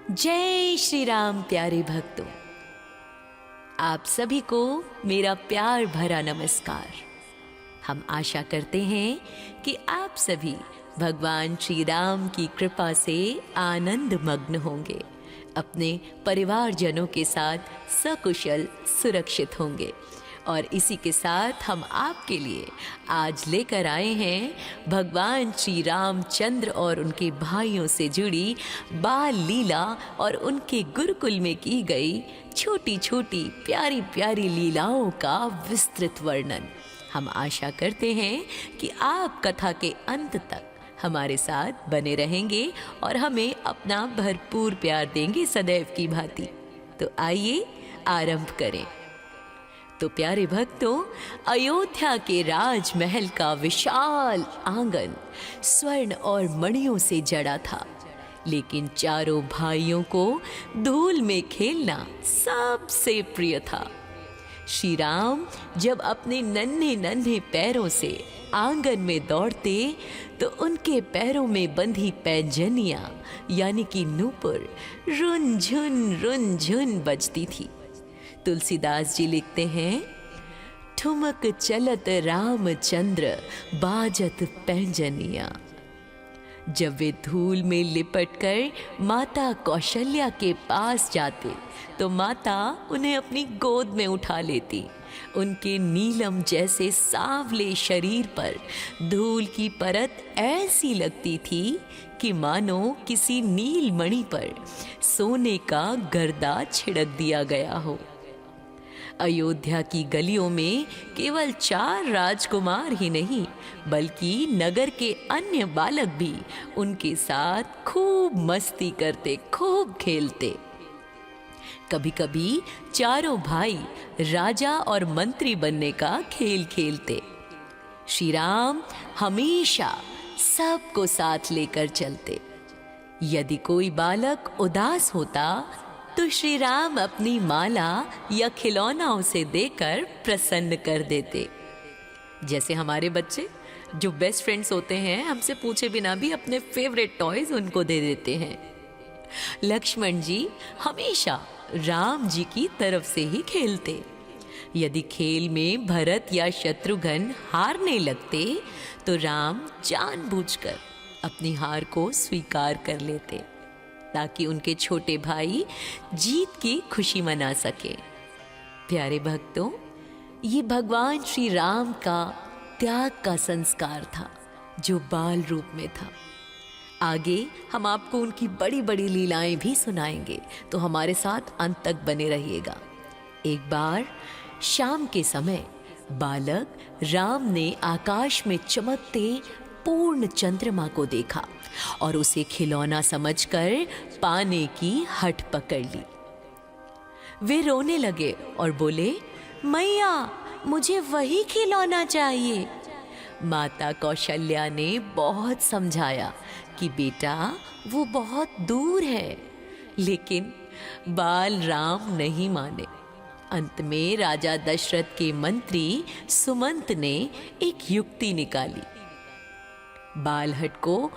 जय श्री राम प्यारे भक्तों, आप सभी को मेरा प्यार भरा नमस्कार। हम आशा करते हैं कि आप सभी भगवान श्री राम की कृपा से आनंद मग्न होंगे, अपने परिवारजनों के साथ सकुशल सुरक्षित होंगे। और इसी के साथ हम आपके लिए आज लेकर आए हैं भगवान श्री रामचंद्र और उनके भाइयों से जुड़ी बाल लीला और उनके गुरुकुल में की गई छोटी छोटी प्यारी प्यारी लीलाओं का विस्तृत वर्णन। हम आशा करते हैं कि आप कथा के अंत तक हमारे साथ बने रहेंगे और हमें अपना भरपूर प्यार देंगे सदैव की भांति। तो आइए आरंभ करें। तो प्यारे भक्तों, अयोध्या के राजमहल का विशाल आंगन स्वर्ण और मणियों से जड़ा था, लेकिन चारों भाइयों को धूल में खेलना सबसे प्रिय था। श्री राम जब अपने नन्हे नन्हे पैरों से आंगन में दौड़ते तो उनके पैरों में बंधी पैंजनियां यानी कि नूपुर रुन झुन बजती थी। तुलसीदास जी लिखते हैं, ठुमक चलत रामचंद्र बाजत पैंजनिया। जब वे धूल में लिपटकर माता कौशल्या के पास जाते तो माता उन्हें अपनी गोद में उठा लेती। उनके नीलम जैसे सांवले शरीर पर धूल की परत ऐसी लगती थी कि मानो किसी नील मणि पर सोने का गर्दा छिड़क दिया गया हो। अयोध्या की गलियों में केवल 4 राजकुमार ही नहीं बल्कि नगर के अन्य बालक भी उनके साथ खूब मस्ती करते, खूब खेलते। कभी कभी चारों भाई राजा और मंत्री बनने का खेल खेलते। श्री राम हमेशा सबको साथ लेकर चलते। यदि कोई बालक उदास होता तो श्री राम अपनी माला या खिलौना उसे देकर प्रसन्न कर देते। जैसे हमारे बच्चे जो बेस्ट फ्रेंड्स होते हैं, हमसे पूछे बिना भी अपने फेवरेट टॉयज उनको दे देते हैं। लक्ष्मण जी हमेशा राम जी की तरफ से ही खेलते। यदि खेल में भरत या शत्रुघ्न हारने लगते तो राम जानबूझकर अपनी हार को स्वीकार कर लेते ताकि उनके छोटे भाई जीत की खुशी मना सके। प्यारे भक्तों, ये भगवान श्री राम का त्याग का संस्कार था जो बाल रूप में था। आगे हम आपको उनकी बड़ी बड़ी लीलाएं भी सुनाएंगे, तो हमारे साथ अंत तक बने रहिएगा। एक बार शाम के समय बालक राम ने आकाश में चमकते पूर्ण चंद्रमा को देखा और उसे खिलौना समझकर पाने की हट पकड़ ली। वे रोने लगे और बोले, मैया मुझे वही खिलौना चाहिए। माता कौशल्या ने बहुत समझाया कि बेटा वो बहुत दूर है, लेकिन बाल राम नहीं माने। अंत में राजा दशरथ के मंत्री सुमंत ने एक युक्ति निकाली। बालहट को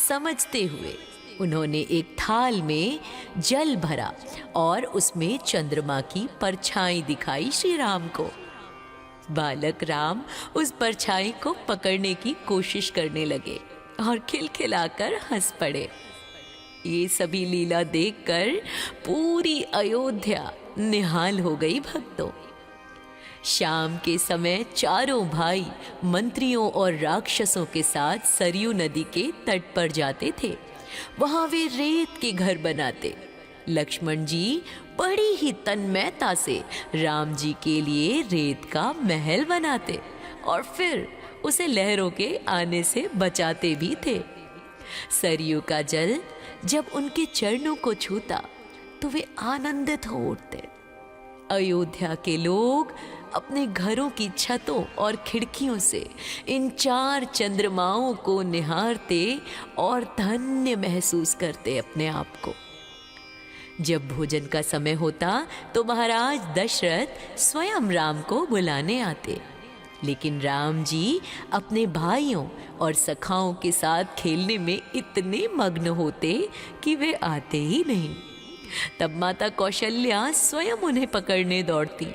समझते हुए उन्होंने एक थाल में जल भरा और उसमें चंद्रमा की परछाई दिखाई श्री राम को। बालक राम उस परछाई को पकड़ने की कोशिश करने लगे और खिलखिलाकर हंस पड़े। ये सभी लीला देखकर पूरी अयोध्या निहाल हो गई भक्तों। शाम के समय चारों भाई मंत्रियों और राक्षसों के साथ सरयू नदी के तट पर जाते थे। वहां वे रेत के घर बनाते। लक्ष्मण जी बड़ी ही तन्मयता से राम जी के लिए रेत का महल बनाते और फिर उसे लहरों के आने से बचाते भी थे। सरयू का जल जब उनके चरणों को छूता तो वे आनंदित हो उठते। अयोध्या के लोग अपने घरों की छतों और खिड़कियों से इन 4 चंद्रमाओं को निहारते और धन्य महसूस करते अपने आप को। जब भोजन का समय होता तो महाराज दशरथ स्वयं राम को बुलाने आते लेकिन राम जी अपने भाइयों और सखाओं के साथ खेलने में इतने मग्न होते कि वे आते ही नहीं। तब माता कौशल्या स्वयं उन्हें पकड़ने दौड़ती।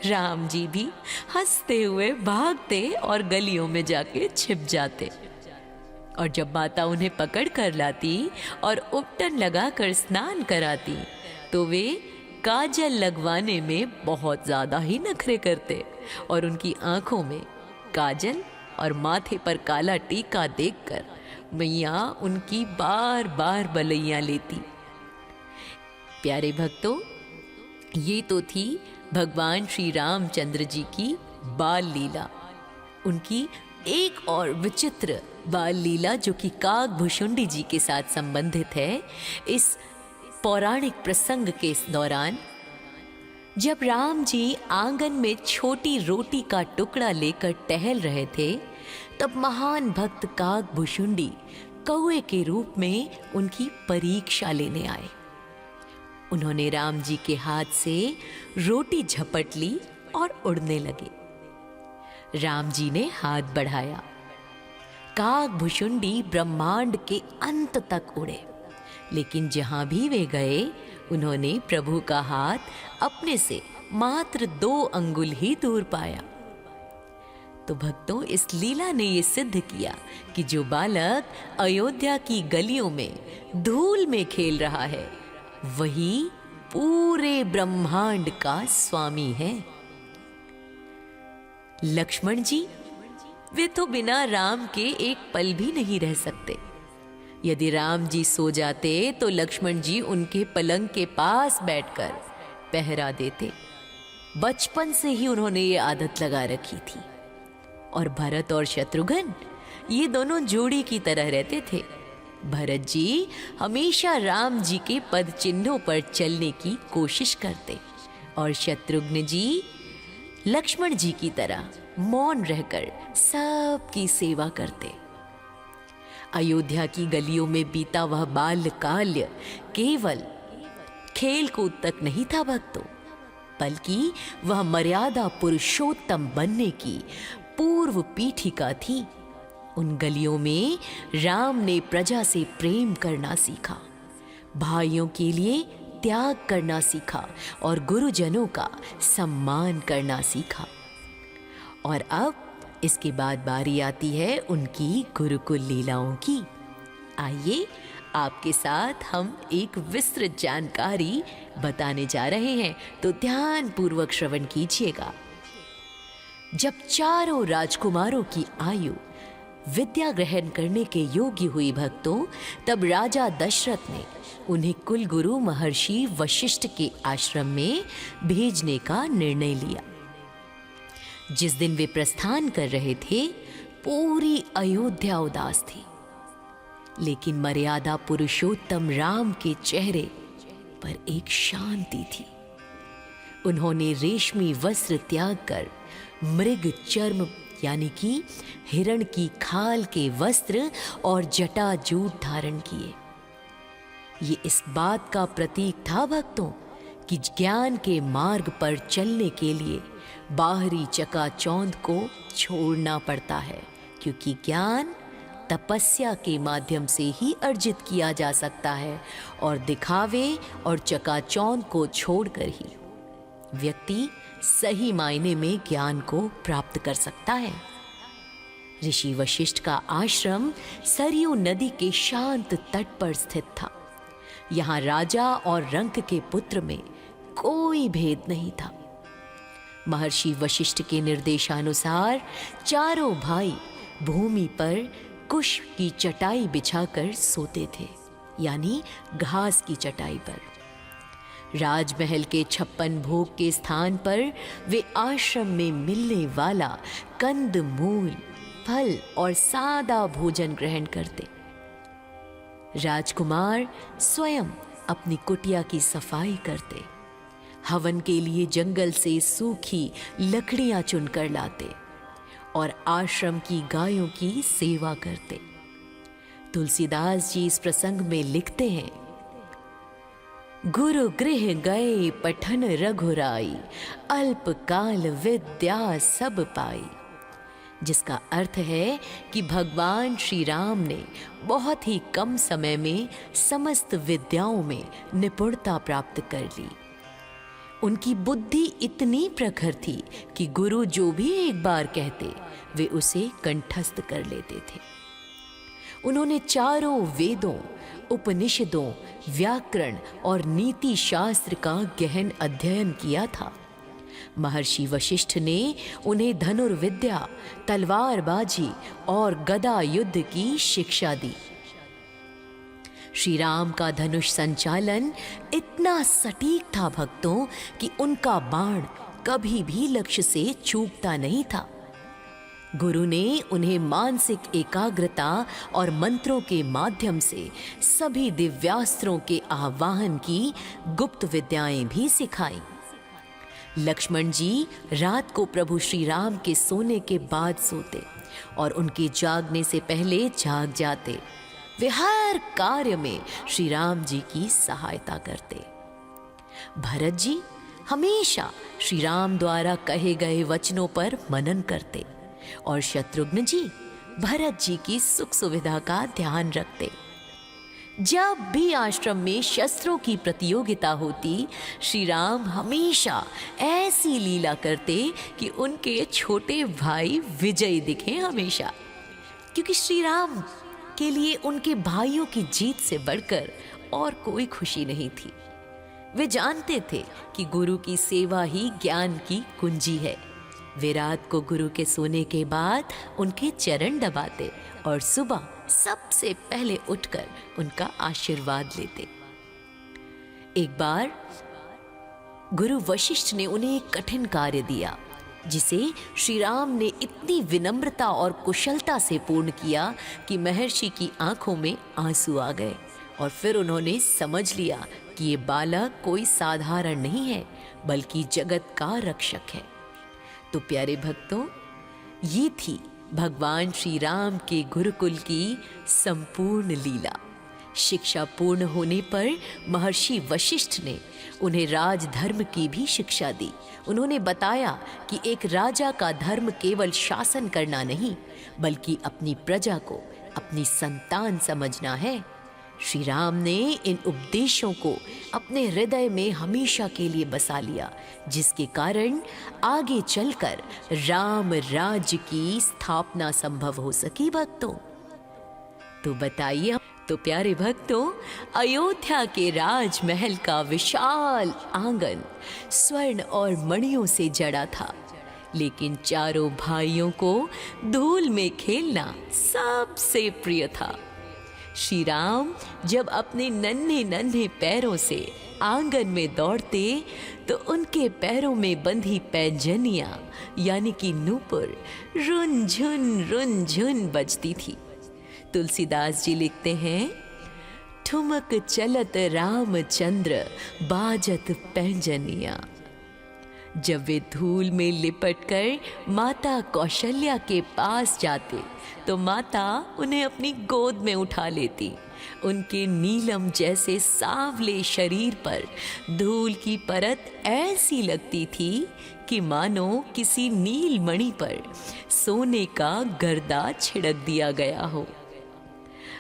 राम जी भी हंसते हुए भागते और गलियों में जाके छिप जाते। और जब माता उन्हें पकड़ कर लाती और उपटन लगाकर स्नान कराती तो वे काजल लगवाने में बहुत ज्यादा ही नखरे करते और उनकी आंखों में काजल और माथे पर काला टीका देखकर मैया उनकी बार बार बलैया लेती। प्यारे भक्तों, ये तो थी भगवान श्री रामचंद्र जी की बाल लीला। उनकी एक और विचित्र बाल लीला जो कि काकभुशुंडी जी के साथ संबंधित है। इस पौराणिक प्रसंग के दौरान जब राम जी आंगन में छोटी रोटी का टुकड़ा लेकर टहल रहे थे, तब महान भक्त काकभुशुंडी कौए के रूप में उनकी परीक्षा लेने आए। उन्होंने राम जी के हाथ से रोटी झपट ली और उड़ने लगे। राम जी ने हाथ बढ़ाया। काकभुशुंडी ब्रह्मांड के अंत तक उड़े, लेकिन जहां भी वे गए उन्होंने प्रभु का हाथ अपने से मात्र 2 अंगुल ही दूर पाया। तो भक्तों, इस लीला ने ये सिद्ध किया कि जो बालक अयोध्या की गलियों में धूल में खेल रहा है वही पूरे ब्रह्मांड का स्वामी है। लक्ष्मण जी, वे तो बिना राम के एक पल भी नहीं रह सकते। यदि राम जी सो जाते तो लक्ष्मण जी उनके पलंग के पास बैठकर पहरा देते। बचपन से ही उन्होंने ये आदत लगा रखी थी। और भरत और शत्रुघ्न, ये दोनों जोड़ी की तरह रहते थे। भरत जी हमेशा राम जी के पद चिन्हों पर चलने की कोशिश करते और शत्रुघ्न जी लक्ष्मण जी की तरह मौन रहकर सबकी सेवा करते। अयोध्या की गलियों में बीता वह बाल्यकाल केवल खेल कूद तक नहीं था भक्तों, बल्कि वह मर्यादा पुरुषोत्तम बनने की पूर्व पीठिका थी। उन गलियों में राम ने प्रजा से प्रेम करना सीखा, भाइयों के लिए त्याग करना सीखा और गुरुजनों का सम्मान करना सीखा। और अब इसके बाद बारी आती है उनकी गुरुकुल लीलाओं की। आइए आपके साथ हम एक विस्तृत जानकारी बताने जा रहे हैं, तो ध्यान पूर्वक श्रवण कीजिएगा। जब चारों राजकुमारों की आयु विद्या ग्रहण करने के योग्य हुई भक्तों, तब राजा दशरथ ने उन्हें कुलगुरु महर्षि वशिष्ठ के आश्रम में भेजने का निर्णय लिया। जिस दिन वे प्रस्थान कर रहे थे, पूरी अयोध्या उदास थी, लेकिन मर्यादा पुरुषोत्तम राम के चेहरे पर एक शांति थी। उन्होंने रेशमी वस्त्र त्याग कर मृग चर्म यानी कि हिरण की खाल के वस्त्र और जटाजूट धारण किए। ये इस बात का प्रतीक था भक्तों कि ज्ञान के मार्ग पर चलने के लिए बाहरी चकाचौंध को छोड़ना पड़ता है, क्योंकि ज्ञान तपस्या के माध्यम से ही अर्जित किया जा सकता है और दिखावे और चकाचौंध को छोड़कर ही व्यक्ति सही मायने में ज्ञान को प्राप्त कर सकता है। ऋषि वशिष्ठ का आश्रम सरयू नदी के शांत तट पर स्थित था। यहाँ राजा और रंक के पुत्र में कोई भेद नहीं था। महर्षि वशिष्ठ के निर्देशानुसार चारों भाई भूमि पर कुश की चटाई बिछाकर सोते थे, यानी घास की चटाई पर। राजमहल के 56 भोग के स्थान पर वे आश्रम में मिलने वाला कंद मूल फल और सादा भोजन ग्रहण करते। राजकुमार स्वयं अपनी कुटिया की सफाई करते, हवन के लिए जंगल से सूखी लकड़ियां चुनकर लाते और आश्रम की गायों की सेवा करते। तुलसीदास जी इस प्रसंग में लिखते हैं, गुरु गृह गए पठन रघुराई, अल्प काल विद्या सब पाई। जिसका अर्थ है कि भगवान श्री राम ने बहुत ही कम समय में समस्त विद्याओं में निपुणता प्राप्त कर ली। उनकी बुद्धि इतनी प्रखर थी कि गुरु जो भी एक बार कहते वे उसे कंठस्थ कर लेते थे। उन्होंने चारों वेदों, उपनिषदों, व्याकरण और नीति शास्त्र का गहन अध्ययन किया था। महर्षि वशिष्ठ ने उन्हें धनुर्विद्या, तलवारबाजी और गदा युद्ध की शिक्षा दी। श्री राम का धनुष संचालन इतना सटीक था भक्तों कि उनका बाण कभी भी लक्ष्य से चूकता नहीं था। गुरु ने उन्हें मानसिक एकाग्रता और मंत्रों के माध्यम से सभी दिव्यास्त्रों के आवाहन की गुप्त विद्याएं भी सिखाई। लक्ष्मण जी रात को प्रभु श्री राम के सोने के बाद सोते और उनके जागने से पहले जाग जाते। वे हर कार्य में श्री राम जी की सहायता करते। भरत जी हमेशा श्री राम द्वारा कहे गए वचनों पर मनन करते और शत्रुघ्न जी भरत जी की सुख सुविधा का ध्यान रखते। जब भी आश्रम में शस्त्रों की प्रतियोगिता होती, श्री राम हमेशा ऐसी लीला करते कि उनके छोटे भाई विजयी दिखे हमेशा, क्योंकि श्री राम के लिए उनके भाइयों की जीत से बढ़कर और कोई खुशी नहीं थी। वे जानते थे कि गुरु की सेवा ही ज्ञान की कुंजी है। वे रात को गुरु के सोने के बाद उनके चरण दबाते और सुबह सबसे पहले उठकर उनका आशीर्वाद लेते। एक बार गुरु वशिष्ठ ने उन्हें एक कठिन कार्य दिया, जिसे श्री राम ने इतनी विनम्रता और कुशलता से पूर्ण किया कि महर्षि की आंखों में आंसू आ गए और फिर उन्होंने समझ लिया कि ये बालक कोई साधारण नहीं है, बल्कि जगत का रक्षक है। तो प्यारे भक्तों, ये थी भगवान श्री राम के गुरुकुल की संपूर्ण लीला। शिक्षा पूर्ण होने पर महर्षि वशिष्ठ ने उन्हें राजधर्म की भी शिक्षा दी। उन्होंने बताया कि एक राजा का धर्म केवल शासन करना नहीं, बल्कि अपनी प्रजा को अपनी संतान समझना है। श्री राम ने इन उपदेशों को अपने हृदय में हमेशा के लिए बसा लिया, जिसके कारण आगे चलकर राम राज्य की स्थापना संभव हो सकी। भक्तों, तो बताइए, तो प्यारे भक्तों, अयोध्या के राजमहल का विशाल आंगन स्वर्ण और मणियों से जड़ा था, लेकिन चारों भाइयों को धूल में खेलना सबसे प्रिय था। श्री राम जब अपने नन्हे नन्हे पैरों से आंगन में दौड़ते तो उनके पैरों में बंधी पैंजनियां यानी कि नूपुर रुन झुन बजती थी। तुलसीदास जी लिखते हैं, ठुमक चलत रामचंद्र बाजत पैंजनिया। जब वे धूल में लिपटकर माता कौशल्या के पास जाते तो माता उन्हें अपनी गोद में उठा लेती। उनके नीलम जैसे सांवले शरीर पर धूल की परत ऐसी लगती थी कि मानो किसी नीलमणि पर सोने का गर्दा छिड़क दिया गया हो।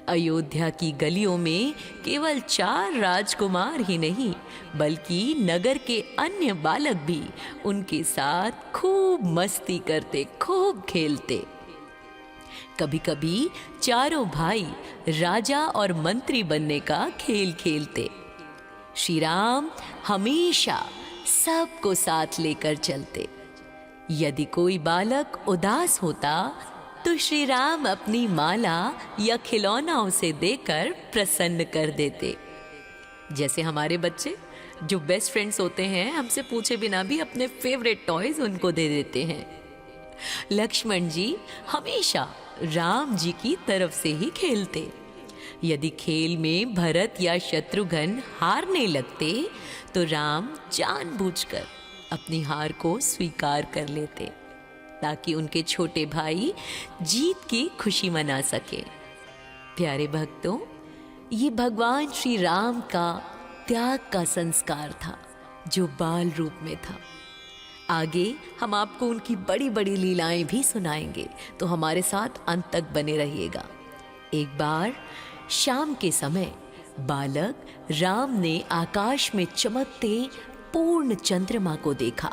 अयोध्या की गलियों में केवल 4 राजकुमार ही नहीं, बल्कि नगर के अन्य बालक भी उनके साथ खूब मस्ती करते, खूब खेलते। कभी कभी चारों भाई राजा और मंत्री बनने का खेल खेलते। श्री राम हमेशा सबको साथ लेकर चलते। यदि कोई बालक उदास होता तो श्री राम अपनी माला या खिलौना उसे देकर प्रसन्न कर देते। जैसे हमारे बच्चे जो बेस्ट फ्रेंड्स होते हैं, हमसे पूछे बिना भी अपने फेवरेट टॉयज उनको दे देते हैं। लक्ष्मण जी हमेशा राम जी की तरफ से ही खेलते। यदि खेल में भरत या शत्रुघ्न हारने लगते तो राम जानबूझकर अपनी हार को स्वीकार कर लेते, ताकि उनके छोटे भाई जीत की खुशी मना सके। प्यारे भक्तों, ये भगवान श्री राम का त्याग का संस्कार था, जो बाल रूप में था। आगे हम आपको उनकी बड़ी बड़ी लीलाएं भी सुनाएंगे, तो हमारे साथ अंत तक बने रहिएगा। एक बार शाम के समय बालक राम ने आकाश में चमकते पूर्ण चंद्रमा को देखा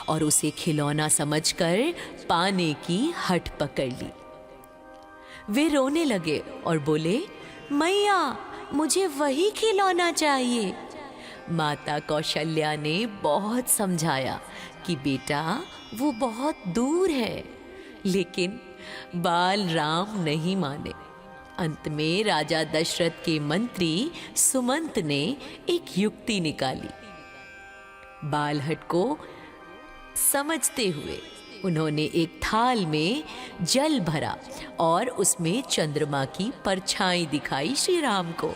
और उसे खिलौना समझकर पाने की हट पकड़ ली। वे रोने लगे और बोले, मैया, मुझे वही खिलौना चाहिए। माता कौशल्या ने बहुत समझाया कि बेटा वो बहुत दूर है, लेकिन बाल राम नहीं माने। अंत में राजा दशरथ के मंत्री सुमंत ने एक युक्ति निकाली। बालहट को समझते हुए उन्होंने एक थाल में जल भरा और उसमें चंद्रमा की परछाई दिखाई श्री राम को।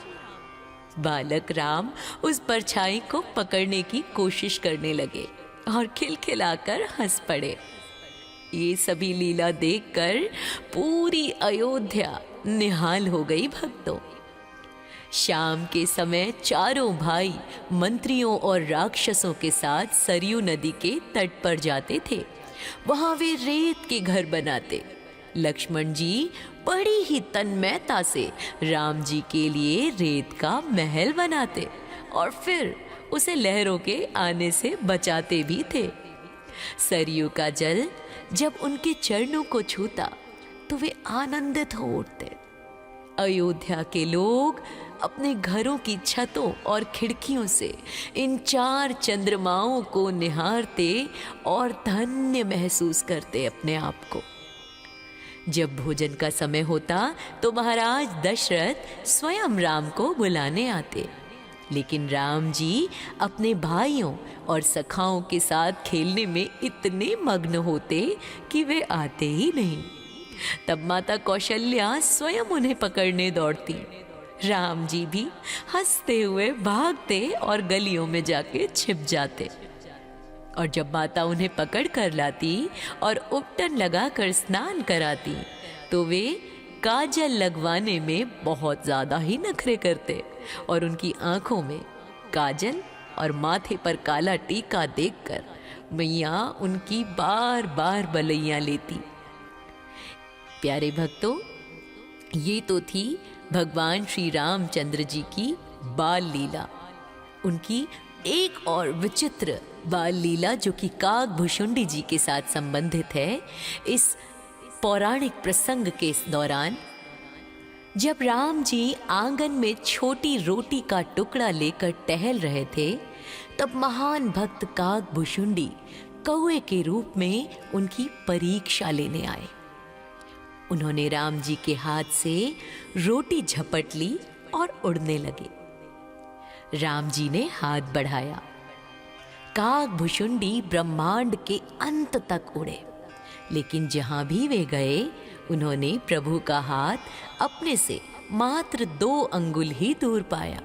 बालक राम उस परछाई को पकड़ने की कोशिश करने लगे और खिलखिलाकर हंस पड़े। ये सभी लीला देखकर पूरी अयोध्या निहाल हो गई भक्तों। शाम के समय चारों भाई मंत्रियों और राक्षसों के साथ सरयू नदी के तट पर जाते थे। वहां वे रेत के घर बनाते। लक्ष्मण जी बड़ी ही तन्मयता से राम जी के लिए रेत का महल बनाते और फिर उसे लहरों के आने से बचाते भी थे। सरयू का जल जब उनके चरणों को छूता तो वे आनंदित हो उठते। अयोध्या के लोग अपने घरों की छतों और खिड़कियों से इन चार चंद्रमाओं को निहारते और धन्य महसूस करते अपने आप को। जब भोजन का समय होता तो महाराज दशरथ स्वयं राम को बुलाने आते, लेकिन राम जी अपने भाइयों और सखाओं के साथ खेलने में इतने मग्न होते कि वे आते ही नहीं। तब माता कौशल्या स्वयं उन्हें पकड़ने दौड़ती। राम जी भी हंसते हुए भागते और गलियों में जाके छिप जाते। और जब माता उन्हें पकड़ कर लाती और उपटन लगाकर स्नान कराती तो वे काजल लगवाने में बहुत ज़्यादा ही नखरे करते और उनकी आंखों में काजल और माथे पर काला टीका देखकर मैया उनकी बार बार बलैया लेती। प्यारे भक्तों, ये तो थी भगवान श्री रामचंद्र जी की बाल लीला। उनकी एक और विचित्र बाल लीला जो कि काकभुशुंडी जी के साथ संबंधित है। इस पौराणिक प्रसंग के दौरान जब राम जी आंगन में छोटी रोटी का टुकड़ा लेकर टहल रहे थे, तब महान भक्त काकभुशुंडी कौए के रूप में उनकी परीक्षा लेने आए। उन्होंने राम जी के हाथ से रोटी झपट ली और उड़ने लगे। राम जी ने हाथ बढ़ाया। काकभुशुंडी ब्रह्मांड के अंत तक उड़े, लेकिन जहां भी वे गए उन्होंने प्रभु का हाथ अपने से मात्र 2 अंगुल ही दूर पाया।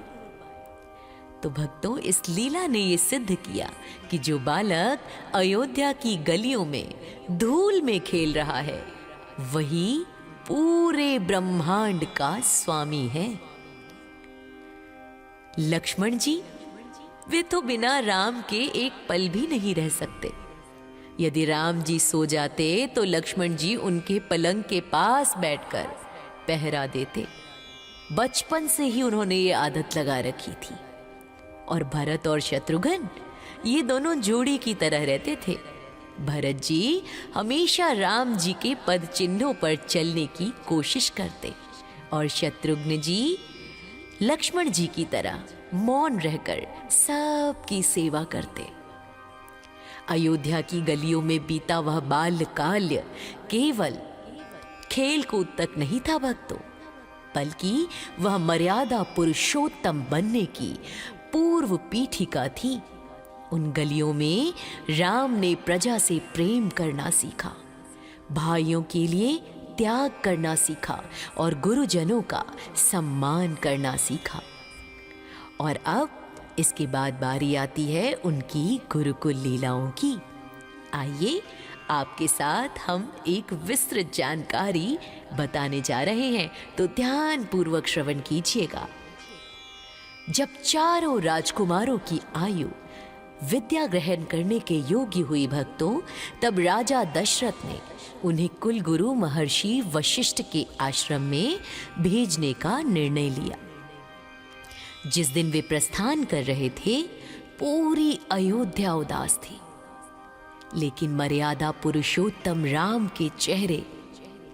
तो भक्तों, इस लीला ने ये सिद्ध किया कि जो बालक अयोध्या की गलियों में धूल में खेल रहा है वही पूरे ब्रह्मांड का स्वामी है। लक्ष्मण जी वे तो बिना राम के एक पल भी नहीं रह सकते। यदि राम जी सो जाते तो लक्ष्मण जी उनके पलंग के पास बैठकर पहरा देते। बचपन से ही उन्होंने ये आदत लगा रखी थी। और भरत और शत्रुघ्न ये दोनों जोड़ी की तरह रहते थे। भरत जी हमेशा राम जी के पद चिन्हों पर चलने की कोशिश करते और शत्रुघ्न जी लक्ष्मण जी की तरह मौन रहकर सबकी सेवा करते। अयोध्या की गलियों में बीता वह बाल्यकाल केवल खेल कूद तक नहीं था भक्तों, बल्कि वह मर्यादा पुरुषोत्तम बनने की पूर्व पीठिका थी। उन गलियों में राम ने प्रजा से प्रेम करना सीखा, भाइयों के लिए त्याग करना सीखा और गुरुजनों का सम्मान करना सीखा। और अब इसके बाद बारी आती है उनकी गुरुकुल लीलाओं की। आइए आपके साथ हम एक विस्तृत जानकारी बताने जा रहे हैं, तो ध्यान पूर्वक श्रवण कीजिएगा। जब चारों राजकुमारों की आयु विद्या ग्रहण करने के योग्य हुई भक्तों, तब राजा दशरथ ने उन्हें कुल गुरु महर्षि वशिष्ठ के आश्रम में भेजने का निर्णय लिया। जिस दिन वे प्रस्थान कर रहे थे, पूरी अयोध्या उदास थी, लेकिन मर्यादा पुरुषोत्तम राम के चेहरे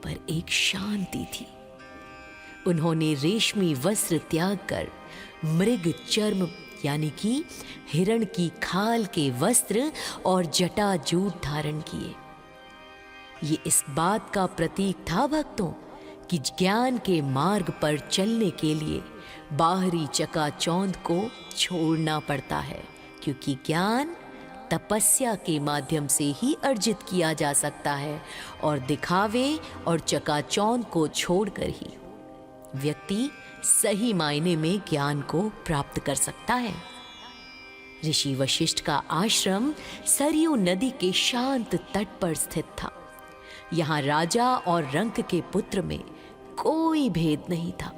पर एक शांति थी। उन्होंने रेशमी वस्त्र त्याग कर मृग चर्म यानी कि हिरण की खाल के वस्त्र और जटाजूट धारण किए। ये इस बात का प्रतीक था भक्तों कि ज्ञान के मार्ग पर चलने के लिए बाहरी चकाचौंध को छोड़ना पड़ता है, क्योंकि ज्ञान तपस्या के माध्यम से ही अर्जित किया जा सकता है और दिखावे और चकाचौंध को छोड़कर ही व्यक्ति सही मायने में ज्ञान को प्राप्त कर सकता है। ऋषि वशिष्ठ का आश्रम सरयू नदी के शांत तट पर स्थित था। यहाँ राजा और रंक के पुत्र में कोई भेद नहीं था।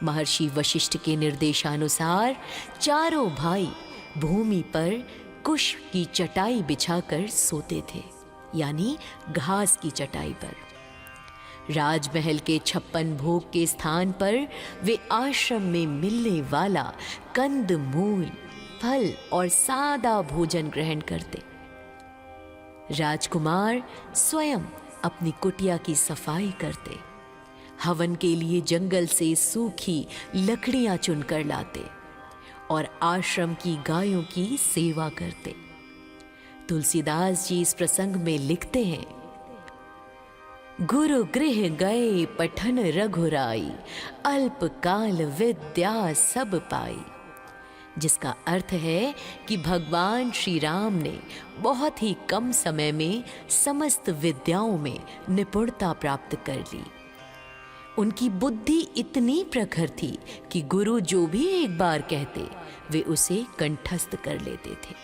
महर्षि वशिष्ठ के निर्देशानुसार चारों भाई भूमि पर कुश की चटाई बिछाकर सोते थे, यानी घास की चटाई पर। राजमहल के 56 भोग के स्थान पर वे आश्रम में मिलने वाला कंद मूल, फल और सादा भोजन ग्रहण करते। राजकुमार स्वयं अपनी कुटिया की सफाई करते, हवन के लिए जंगल से सूखी लकड़ियां चुनकर लाते और आश्रम की गायों की सेवा करते। तुलसीदास जी इस प्रसंग में लिखते हैं, गुरु गृह गए पठन रघुराई, अल्प काल विद्या सब पाई। जिसका अर्थ है कि भगवान श्री राम ने बहुत ही कम समय में समस्त विद्याओं में निपुणता प्राप्त कर ली। उनकी बुद्धि इतनी प्रखर थी कि गुरु जो भी एक बार कहते वे उसे कंठस्थ कर लेते थे।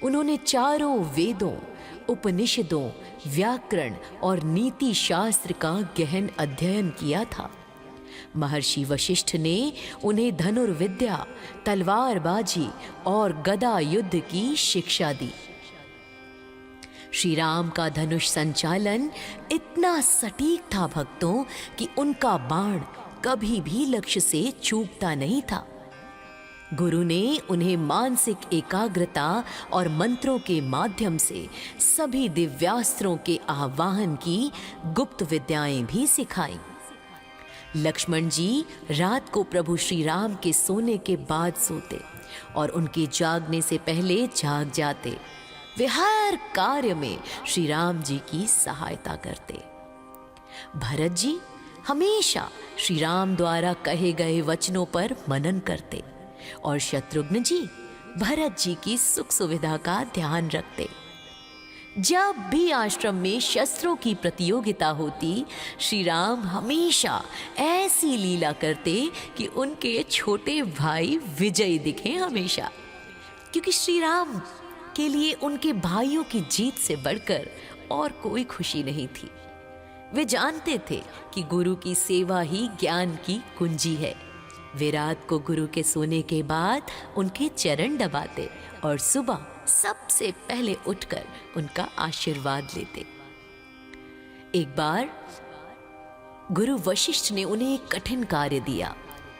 उन्होंने चारों वेदों, उपनिषदों, व्याकरण और नीति शास्त्र का गहन अध्ययन किया था। महर्षि वशिष्ठ ने उन्हें धनुर्विद्या, तलवारबाजी और गदा युद्ध की शिक्षा दी। श्री राम का धनुष संचालन इतना सटीक था भक्तों कि उनका बाण कभी भी लक्ष्य से चूकता नहीं था। गुरु ने उन्हें मानसिक एकाग्रता और मंत्रों के माध्यम से सभी दिव्यास्त्रों के आवाहन की गुप्त विद्याएं भी सिखाईं। लक्ष्मण जी रात को प्रभु श्री राम के सोने के बाद सोते और उनके जागने से पहले जाग जाते। वे हर कार्य में श्री राम जी की सहायता करते। भरत जी हमेशा श्री राम द्वारा कहे गए वचनों पर मनन करते और शत्रुघ्न जी भरत जी की सुख सुविधा का ध्यान रखते। जब भी आश्रम में शस्त्रों की प्रतियोगिता होती, श्री राम हमेशा ऐसी लीला करते कि उनके छोटे भाई विजयी दिखे हमेशा, क्योंकि श्री राम के लिए उनके भाइयों की जीत से बढ़कर और कोई खुशी नहीं थी। वे जानते थे कि गुरु की सेवा ही ज्ञान की कुंजी है। वे रात को गुरु के सोने के बाद उनके चरण दबाते और सुबह सबसे पहले उठकर उनका आशीर्वाद लेते। एक बार गुरु वशिष्ठ ने उन्हें एक कठिन कार्य दिया,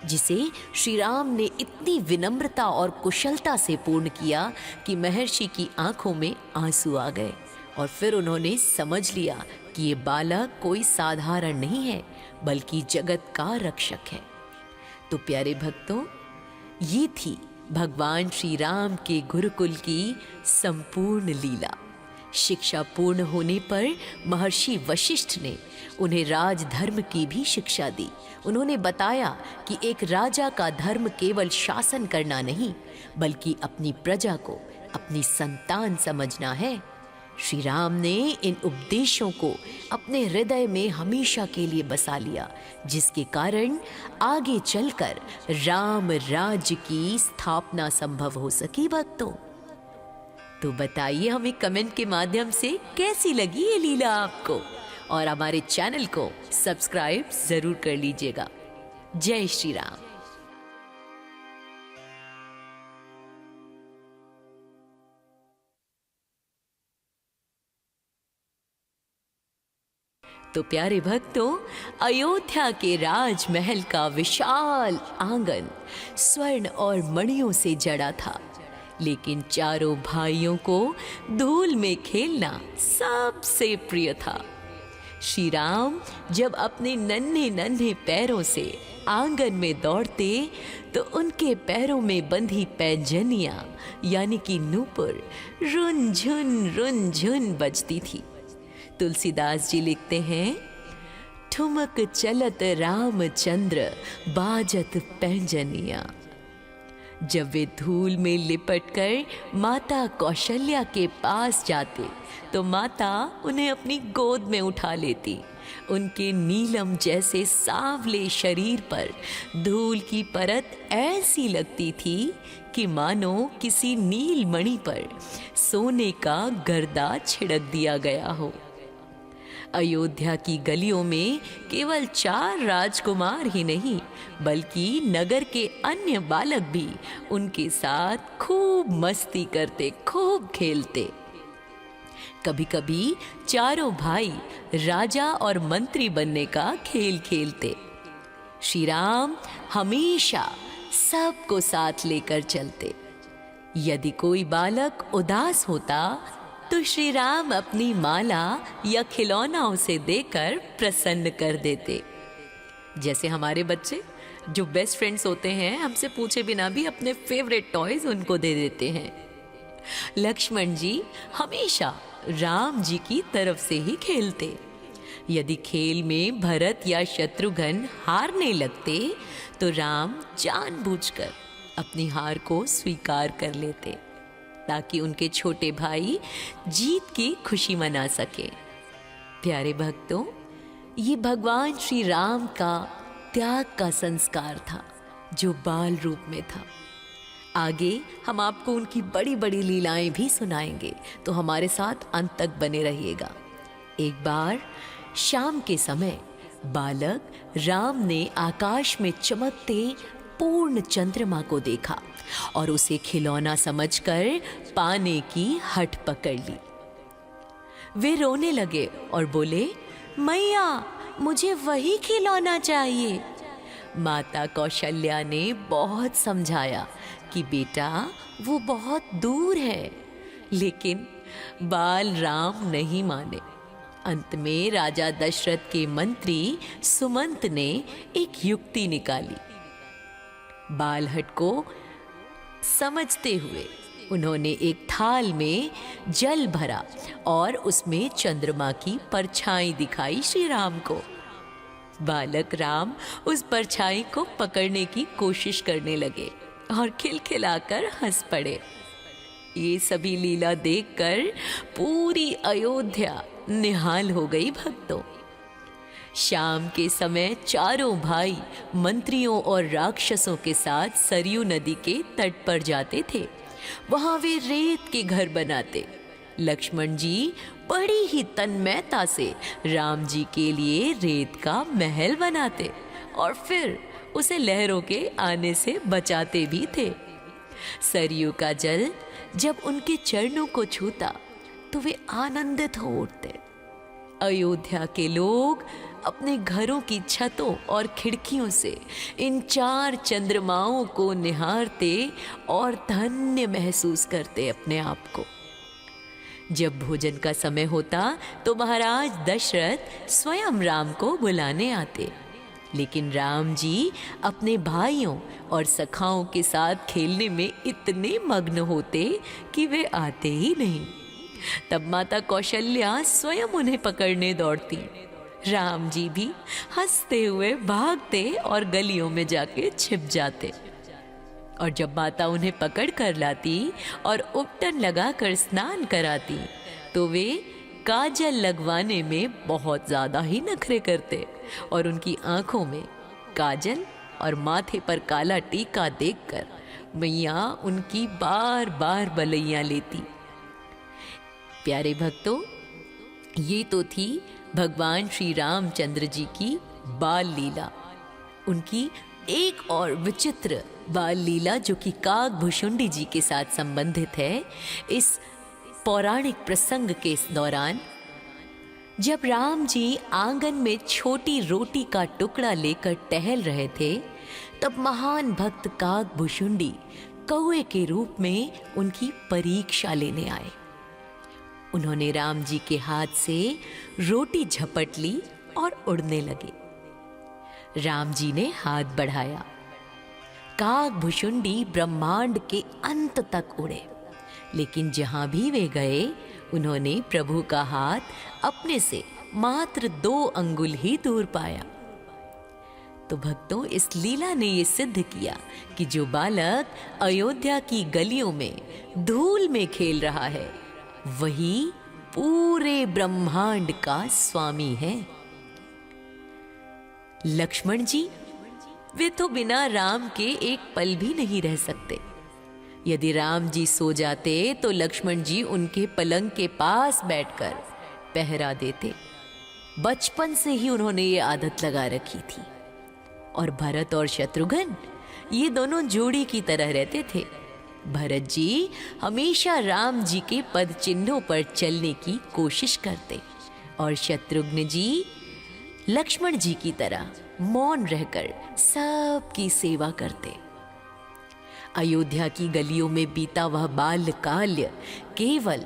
जिसे श्री राम ने इतनी विनम्रता और कुशलता से पूर्ण किया कि महर्षि की आंखों में आंसू आ गए और फिर उन्होंने समझ लिया कि ये बालक कोई साधारण नहीं है, बल्कि जगत का रक्षक है। तो प्यारे भक्तों, ये थी भगवान श्री राम के गुरुकुल की संपूर्ण लीला। शिक्षा पूर्ण होने पर महर्षि वशिष्ठ ने उन्हें राजधर्म की भी शिक्षा दी। उन्होंने बताया कि एक राजा का धर्म केवल शासन करना नहीं, बल्कि अपनी प्रजा को अपनी संतान समझना है। श्री राम ने इन उपदेशों को अपने हृदय में हमेशा के लिए बसा लिया, जिसके कारण आगे चलकर राम राज्य की स्थापना संभव हो सकी। भक्तों, तो बताइए हमें कमेंट के माध्यम से कैसी लगी ये लीला आपको, और हमारे चैनल को सब्सक्राइब जरूर कर लीजिएगा। जय श्री राम। तो प्यारे भक्तों, अयोध्या के राजमहल का विशाल आंगन स्वर्ण और मणियों से जड़ा था, लेकिन चारों भाइयों को धूल में खेलना सबसे प्रिय था। श्री राम जब अपने नन्हे नन्हे पैरों से आंगन में दौड़ते तो उनके पैरों में बंधी पैंजनियां यानी कि नूपुर रुन झुन बजती थी। तुलसीदास जी लिखते हैं, ठुमक चलत रामचंद्र बाजत पैंजनिया। जब वे धूल में लिपटकर माता कौशल्या के पास जाते तो माता उन्हें अपनी गोद में उठा लेती। उनके नीलम जैसे सांवले शरीर पर धूल की परत ऐसी लगती थी कि मानो किसी नील मणि पर सोने का गर्दा छिड़क दिया गया हो। अयोध्या की गलियों में केवल 4 राजकुमार ही नहीं बल्कि नगर के अन्य बालक भी उनके साथ खूब मस्ती करते, खूब खेलते। कभी कभी चारों भाई राजा और मंत्री बनने का खेल खेलते। श्री राम हमेशा सबको साथ लेकर चलते। यदि कोई बालक उदास होता तो श्री राम अपनी माला या खिलौना उसे देकर प्रसन्न कर देते। जैसे हमारे बच्चे जो बेस्ट फ्रेंड्स होते हैं, हमसे पूछे बिना भी अपने फेवरेट टॉयज उनको दे देते हैं। लक्ष्मण जी हमेशा राम जी की तरफ से ही खेलते। यदि खेल में भरत या शत्रुघ्न हारने लगते तो राम जानबूझकर अपनी हार को स्वीकार कर लेते ताकि उनके छोटे भाई जीत की खुशी मना सके। प्यारे भक्तों, ये भगवान श्री राम का त्याग का संस्कार था जो बाल रूप में था। आगे हम आपको उनकी बड़ी बड़ी लीलाएं भी सुनाएंगे, तो हमारे साथ अंत तक बने रहिएगा। एक बार शाम के समय बालक राम ने आकाश में चमकते पूर्ण चंद्रमा को देखा और उसे खिलौना समझकर पाने की हट पकड़ ली। वे रोने लगे और बोले, मैया मुझे वही खिलौना चाहिए। माता कौशल्या ने बहुत समझाया कि बेटा वो बहुत दूर है, लेकिन बाल राम नहीं माने। अंत में राजा दशरथ के मंत्री सुमंत ने एक युक्ति निकाली। बालहट को समझते हुए उन्होंने एक थाल में जल भरा और उसमें चंद्रमा की परछाई दिखाई श्री राम को। बालक राम उस परछाई को पकड़ने की कोशिश करने लगे और खिलखिलाकर हंस पड़े। ये सभी लीला देखकर पूरी अयोध्या निहाल हो गई भक्तों। शाम के समय चारों भाई मंत्रियों और राक्षसों के साथ सरयू नदी के तट पर जाते थे। वहां वे रेत के घर बनाते। लक्ष्मण जी बड़ी ही तन्मयता से राम जी के लिए रेत का महल बनाते और फिर उसे लहरों के आने से बचाते भी थे। सरयू का जल जब उनके चरणों को छूता तो वे आनंदित हो उठते। अयोध्या के लोग अपने घरों की छतों और खिड़कियों से इन 4 चंद्रमाओं को निहारते और धन्य महसूस करते अपने आप को। जब भोजन का समय होता तो महाराज दशरथ स्वयं राम को बुलाने आते, लेकिन राम जी अपने भाइयों और सखाओं के साथ खेलने में इतने मग्न होते कि वे आते ही नहीं। तब माता कौशल्या स्वयं उन्हें पकड़ने दौड़ती। राम जी भी हंसते हुए भागते और गलियों में जाके छिप जाते। और जब माता उन्हें पकड़ कर लाती और उपटन लगाकर स्नान कराती तो वे काजल लगवाने में बहुत ज़्यादा ही नखरे करते और उनकी आंखों में काजल और माथे पर काला टीका देखकर मैया उनकी बार बार बलैया लेती। प्यारे भक्तों, ये तो थी भगवान श्री रामचंद्र जी की बाल लीला। उनकी एक और विचित्र बाल लीला जो कि काकभुशुंडी जी के साथ संबंधित है। इस पौराणिक प्रसंग के दौरान जब राम जी आंगन में छोटी रोटी का टुकड़ा लेकर टहल रहे थे, तब महान भक्त काकभुशुंडी कौए के रूप में उनकी परीक्षा लेने आए। उन्होंने राम जी के हाथ से रोटी झपट ली और उड़ने लगे। राम जी ने हाथ बढ़ाया। काकभुशुंडी ब्रह्मांड के अंत तक उड़े, लेकिन जहां भी वे गए, उन्होंने प्रभु का हाथ अपने से मात्र 2 अंगुल ही दूर पाया। तो भक्तों, इस लीला ने ये सिद्ध किया कि जो बालक अयोध्या की गलियों में धूल में खेल रहा है, वही पूरे ब्रह्मांड का स्वामी है। लक्ष्मण जी, वे तो बिना राम के एक पल भी नहीं रह सकते। यदि राम जी सो जाते तो लक्ष्मण जी उनके पलंग के पास बैठकर पहरा देते। बचपन से ही उन्होंने ये आदत लगा रखी थी। और भरत और शत्रुघ्न, ये दोनों जोड़ी की तरह रहते थे। भरत जी हमेशा राम जी के पद चिन्हों पर चलने की कोशिश करते और शत्रुघ्न जी लक्ष्मण जी की तरह मौन रहकर सबकी सेवा करते। अयोध्या की गलियों में बीता वह बाल्यकाल केवल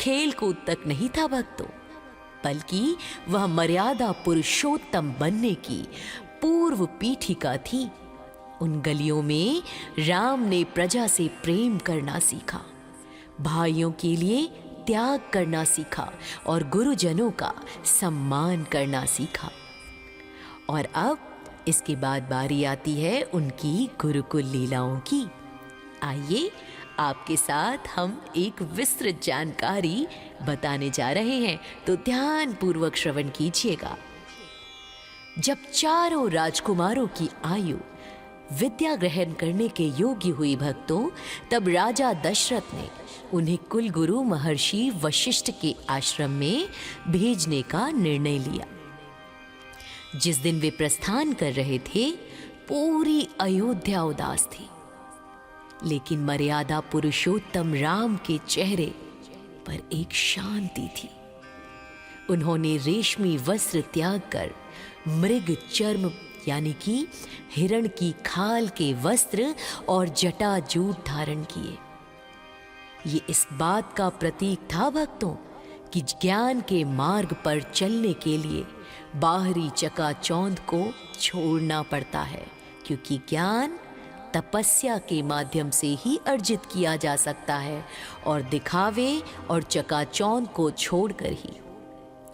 खेल कूद तक नहीं था भक्तों, बल्कि वह मर्यादा पुरुषोत्तम बनने की पूर्व पीठिका थी। उन गलियों में राम ने प्रजा से प्रेम करना सीखा, भाइयों के लिए त्याग करना सीखा और गुरुजनों का सम्मान करना सीखा। और अब इसके बाद बारी आती है उनकी गुरुकुल लीलाओं की। आइए आपके साथ हम एक विस्तृत जानकारी बताने जा रहे हैं, तो ध्यान पूर्वक श्रवण कीजिएगा। जब चारों राजकुमारों की आयु विद्या ग्रहण करने के योग्य हुई भक्तों, तब राजा दशरथ ने उन्हें कुलगुरु महर्षि वशिष्ठ के आश्रम में भेजने का निर्णय लिया। जिस दिन वे प्रस्थान कर रहे थे, पूरी अयोध्या उदास थी, लेकिन मर्यादा पुरुषोत्तम राम के चेहरे पर एक शांति थी। उन्होंने रेशमी वस्त्र त्याग कर मृग चर्म यानी कि हिरण की खाल के वस्त्र और जटाजूट धारण किए। ये इस बात का प्रतीक था भक्तों कि ज्ञान के मार्ग पर चलने के लिए बाहरी चकाचौंध को छोड़ना पड़ता है, क्योंकि ज्ञान तपस्या के माध्यम से ही अर्जित किया जा सकता है और दिखावे और चकाचौंध को छोड़कर ही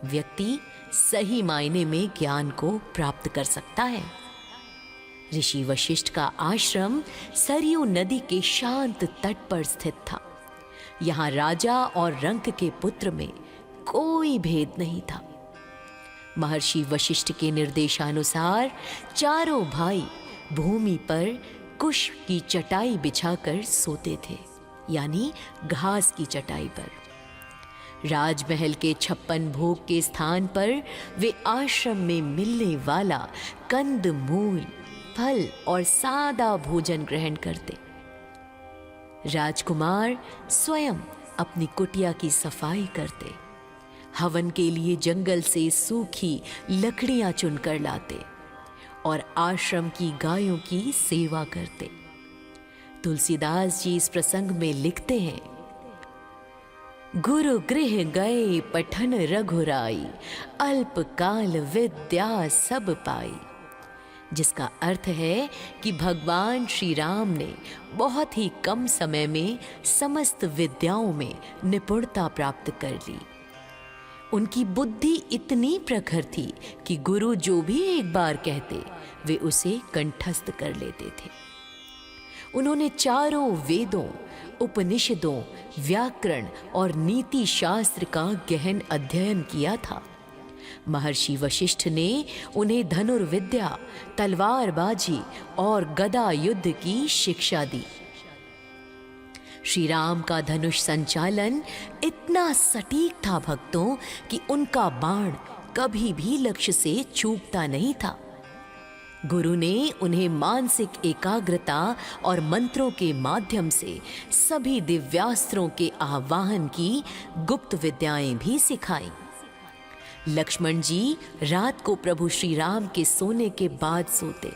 व्यक्ति सही मायने में ज्ञान को प्राप्त कर सकता है। ऋषि वशिष्ठ का आश्रम सरयू नदी के शांत तट पर स्थित था। यहाँ राजा और रंक के पुत्र में कोई भेद नहीं था। महर्षि वशिष्ठ के निर्देशानुसार चारों भाई भूमि पर कुश की चटाई बिछाकर सोते थे, यानी घास की चटाई पर। राजमहल के 56 भोग के स्थान पर वे आश्रम में मिलने वाला कंद मूल फल और सादा भोजन ग्रहण करते। राजकुमार स्वयं अपनी कुटिया की सफाई करते, हवन के लिए जंगल से सूखी लकड़ियां चुनकर लाते और आश्रम की गायों की सेवा करते। तुलसीदास जी इस प्रसंग में लिखते हैं, गुरु गृह गए पठन रघुराई, अल्प काल विद्या सब पाई। जिसका अर्थ है कि भगवान श्री राम ने बहुत ही कम समय में समस्त विद्याओं में निपुणता प्राप्त कर ली। उनकी बुद्धि इतनी प्रखर थी कि गुरु जो भी एक बार कहते, वे उसे कंठस्थ कर लेते थे। उन्होंने चारों वेदों, उपनिषदों, व्याकरण और नीति शास्त्र का गहन अध्ययन किया था। महर्षि वशिष्ठ ने उन्हें धनुर्विद्या, तलवारबाजी और गदा युद्ध की शिक्षा दी। श्री राम का धनुष संचालन इतना सटीक था भक्तों कि उनका बाण कभी भी लक्ष्य से चूकता नहीं था। गुरु ने उन्हें मानसिक एकाग्रता और मंत्रों के माध्यम से सभी दिव्यास्त्रों के आवाहन की गुप्त विद्याएं भी सिखाई। लक्ष्मण जी रात को प्रभु श्री राम के सोने के बाद सोते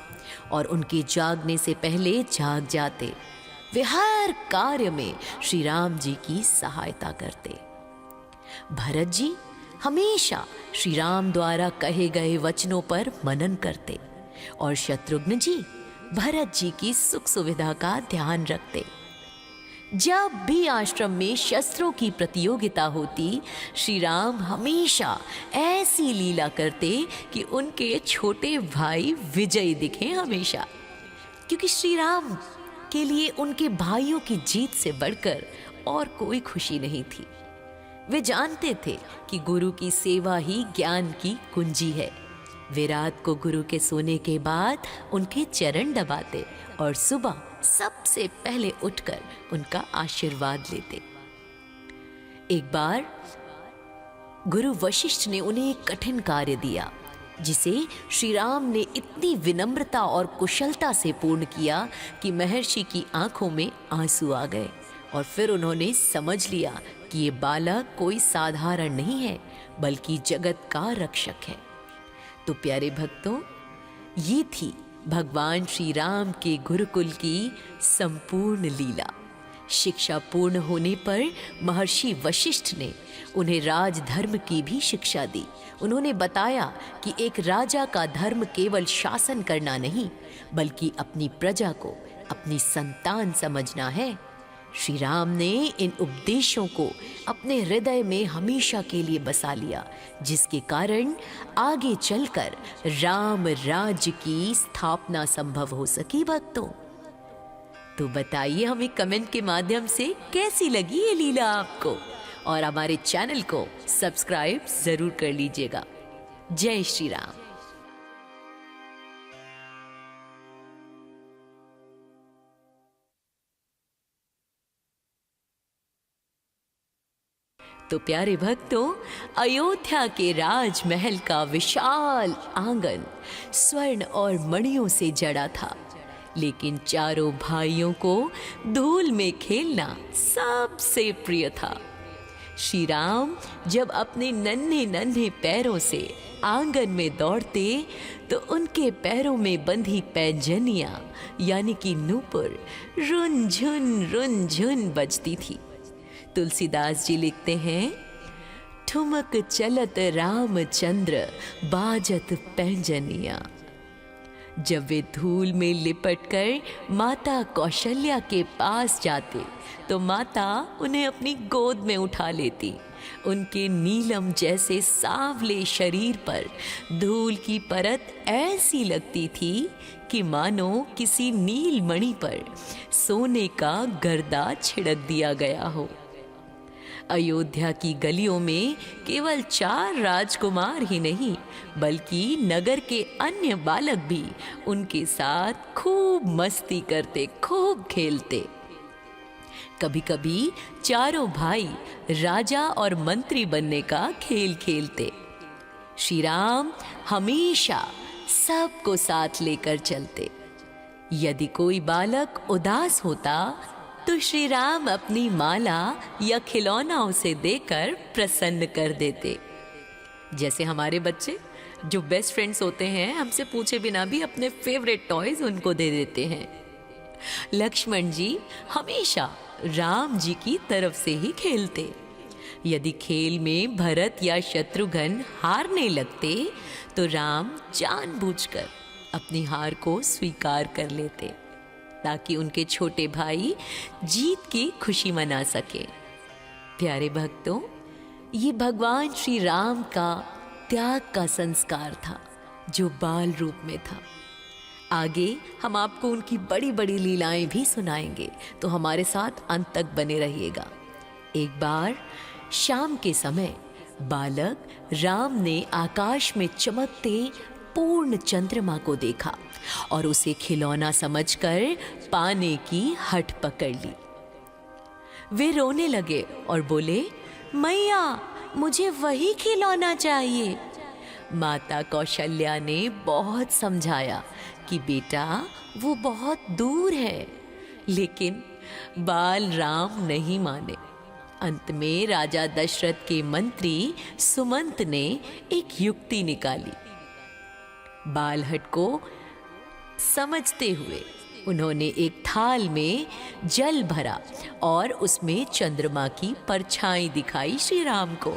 और उनके जागने से पहले जाग जाते। वे हर कार्य में श्री राम जी की सहायता करते। भरत जी हमेशा श्री राम द्वारा कहे गए वचनों पर मनन करते और शत्रुघ्न जी भरत जी की सुख सुविधा का ध्यान रखते। जब भी आश्रम में शस्त्रों की प्रतियोगिता होती, श्री राम हमेशा ऐसी लीला करते कि उनके छोटे भाई विजयी दिखे हमेशा, क्योंकि श्री राम के लिए उनके भाइयों की जीत से बढ़कर और कोई खुशी नहीं थी। वे जानते थे कि गुरु की सेवा ही ज्ञान की कुंजी है। वे रात को गुरु के सोने के बाद उनके चरण दबाते और सुबह सबसे पहले उठकर उनका आशीर्वाद लेते। एक बार गुरु वशिष्ठ ने उन्हें एक कठिन कार्य दिया, जिसे श्री राम ने इतनी विनम्रता और कुशलता से पूर्ण किया कि महर्षि की आंखों में आंसू आ गए और फिर उन्होंने समझ लिया कि ये बालक कोई साधारण नहीं है, बल्कि जगत का रक्षक है। तो प्यारे भक्तों, ये थी भगवान श्री राम के गुरुकुल की संपूर्ण लीला। शिक्षा पूर्ण होने पर महर्षि वशिष्ठ ने उन्हें राजधर्म की भी शिक्षा दी। उन्होंने बताया कि एक राजा का धर्म केवल शासन करना नहीं, बल्कि अपनी प्रजा को अपनी संतान समझना है। श्री राम ने इन उपदेशों को अपने हृदय में हमेशा के लिए बसा लिया, जिसके कारण आगे चलकर राम राज्य की स्थापना संभव हो सकी। भक्तों, तो बताइए हमें कमेंट के माध्यम से कैसी लगी ये लीला आपको, और हमारे चैनल को सब्सक्राइब जरूर कर लीजिएगा। जय श्री राम। तो प्यारे भक्तों, अयोध्या के राजमहल का विशाल आंगन स्वर्ण और मणियों से जड़ा था, लेकिन चारों भाइयों को धूल में खेलना सबसे प्रिय था। श्री राम जब अपने नन्हे नन्हे पैरों से आंगन में दौड़ते तो उनके पैरों में बंधी पैंजनियां यानी कि नूपुर रुन झुन बजती थी। तुलसीदास जी लिखते हैं, ठुमक चलत रामचंद्र बाजत पैंजनिया। जब वे धूल में लिपटकर माता कौशल्या के पास जाते तो माता उन्हें अपनी गोद में उठा लेती। उनके नीलम जैसे सांवले शरीर पर धूल की परत ऐसी लगती थी कि मानो किसी नीलमणि पर सोने का गर्दा छिड़क दिया गया हो। अयोध्या की गलियों में केवल 4 राजकुमार ही नहीं, बल्कि नगर के अन्य बालक भी उनके साथ खूब मस्ती करते, खूब खेलते। कभी कभी चारों भाई राजा और मंत्री बनने का खेल खेलते। श्री राम हमेशा सबको साथ लेकर चलते। यदि कोई बालक उदास होता तो श्री राम अपनी माला या खिलौना उसे देकर प्रसन्न कर देते। जैसे हमारे बच्चे जो बेस्ट फ्रेंड्स होते हैं, हमसे पूछे बिना भी अपने फेवरेट टॉयज उनको दे देते हैं। लक्ष्मण जी हमेशा राम जी की तरफ से ही खेलते। यदि खेल में भरत या शत्रुघ्न हारने लगते तो राम जानबूझकर अपनी हार को स्वीकार कर लेते, ताकि उनके छोटे भाई जीत की खुशी मना सके। प्यारे भक्तों, ये भगवान श्री राम का त्याग का संस्कार था, जो बाल रूप में था। आगे हम आपको उनकी बड़ी बड़ी लीलाएं भी सुनाएंगे, तो हमारे साथ अंत तक बने रहिएगा। एक बार शाम के समय बालक राम ने आकाश में चमकते पूर्ण चंद्रमा को देखा और उसे खिलौना समझकर पाने की हट पकड़ ली। वे रोने लगे और बोले, मैया मुझे वही खिलौना चाहिए। माता कौशल्या ने बहुत समझाया कि बेटा वो बहुत दूर है, लेकिन बाल राम नहीं माने। अंत में राजा दशरथ के मंत्री सुमंत ने एक युक्ति निकाली। बालहट को समझते हुए उन्होंने एक थाल में जल भरा और उसमें चंद्रमा की परछाई दिखाई श्री राम को।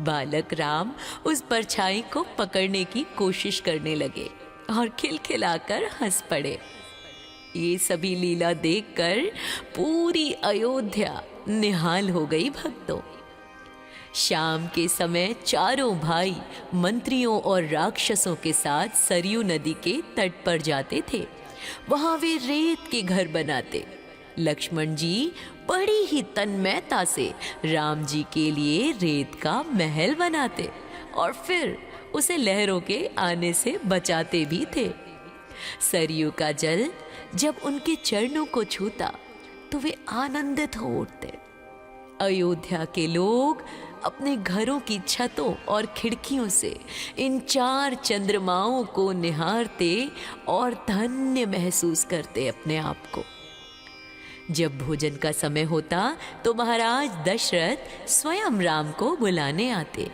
बालक राम उस परछाई को पकड़ने की कोशिश करने लगे और खिलखिलाकर हंस पड़े। ये सभी लीला देखकर पूरी अयोध्या निहाल हो गई भक्तों। शाम के समय चारों भाई मंत्रियों और राक्षसों के साथ सरयू नदी के तट पर जाते थे। वहां वे रेत के घर बनाते। लक्ष्मण जी बड़ी ही तन्मयता से राम जी के लिए रेत का महल बनाते और फिर उसे लहरों के आने से बचाते भी थे। सरयू का जल जब उनके चरणों को छूता तो वे आनंदित हो उठते। अयोध्या के लोग अपने घरों की छतों और खिड़कियों से इन 4 चंद्रमाओं को निहारते और धन्य महसूस करते अपने आप को। जब भोजन का समय होता तो महाराज दशरथ स्वयं राम को बुलाने आते,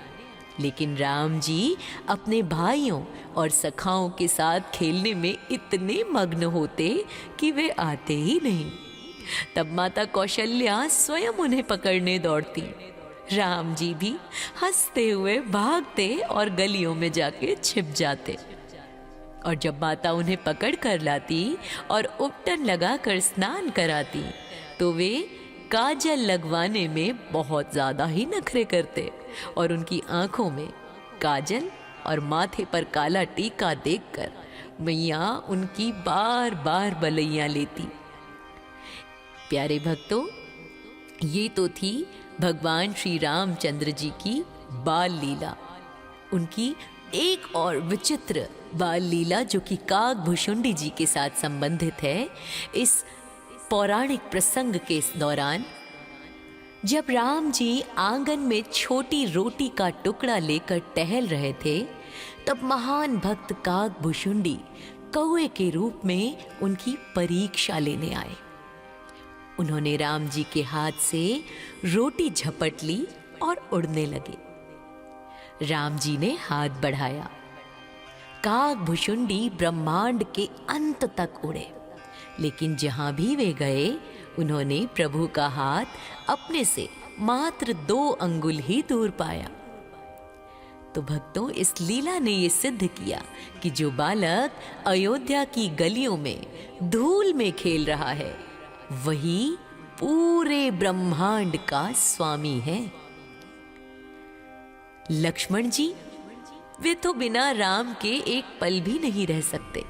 लेकिन राम जी अपने भाइयों और सखाओं के साथ खेलने में इतने मग्न होते कि वे आते ही नहीं। तब माता कौशल्या स्वयं उन्हें पकड़ने दौड़ती। राम जी भी हंसते हुए भागते और गलियों में जाके छिप जाते। और जब माता उन्हें पकड़ कर लाती और उपटन लगाकर स्नान कराती तो वे काजल लगवाने में बहुत ज्यादा ही नखरे करते और उनकी आंखों में काजल और माथे पर काला टीका देखकर मैया उनकी बार बार बलैया लेती। प्यारे भक्तों, ये तो थी भगवान श्री रामचंद्र जी की बाल लीला। उनकी एक और विचित्र बाल लीला जो कि काकभुशुंडी जी के साथ संबंधित है। इस पौराणिक प्रसंग के दौरान जब राम जी आंगन में छोटी रोटी का टुकड़ा लेकर टहल रहे थे, तब महान भक्त काकभुशुंडी कौए के रूप में उनकी परीक्षा लेने आए। उन्होंने राम जी के हाथ से रोटी झपट ली और उड़ने लगे। राम जी ने हाथ बढ़ाया। काकभुशुंडी ब्रह्मांड के अंत तक उड़े, लेकिन जहां भी वे गए उन्होंने प्रभु का हाथ अपने से मात्र 2 अंगुल ही दूर पाया। तो भक्तों, इस लीला ने ये सिद्ध किया कि जो बालक अयोध्या की गलियों में धूल में खेल रहा है वही पूरे ब्रह्मांड का स्वामी है। लक्ष्मण जी वे तो बिना राम के एक पल भी नहीं रह सकते।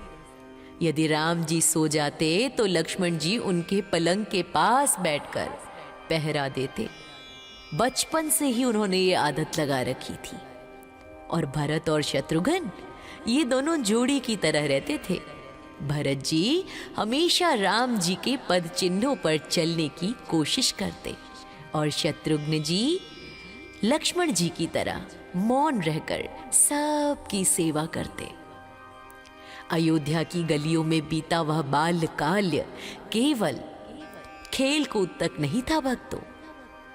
यदि राम जी सो जाते तो लक्ष्मण जी उनके पलंग के पास बैठकर पहरा देते। बचपन से ही उन्होंने ये आदत लगा रखी थी। और भरत और शत्रुघ्न ये दोनों जोड़ी की तरह रहते थे। भरत जी हमेशा राम जी के पद चिन्हों पर चलने की कोशिश करते और शत्रुघ्न जी लक्ष्मण जी की तरह मौन रहकर सबकी सेवा करते। अयोध्या की गलियों में बीता वह बाल्यकाल केवल खेल कूद तक नहीं था भक्तों,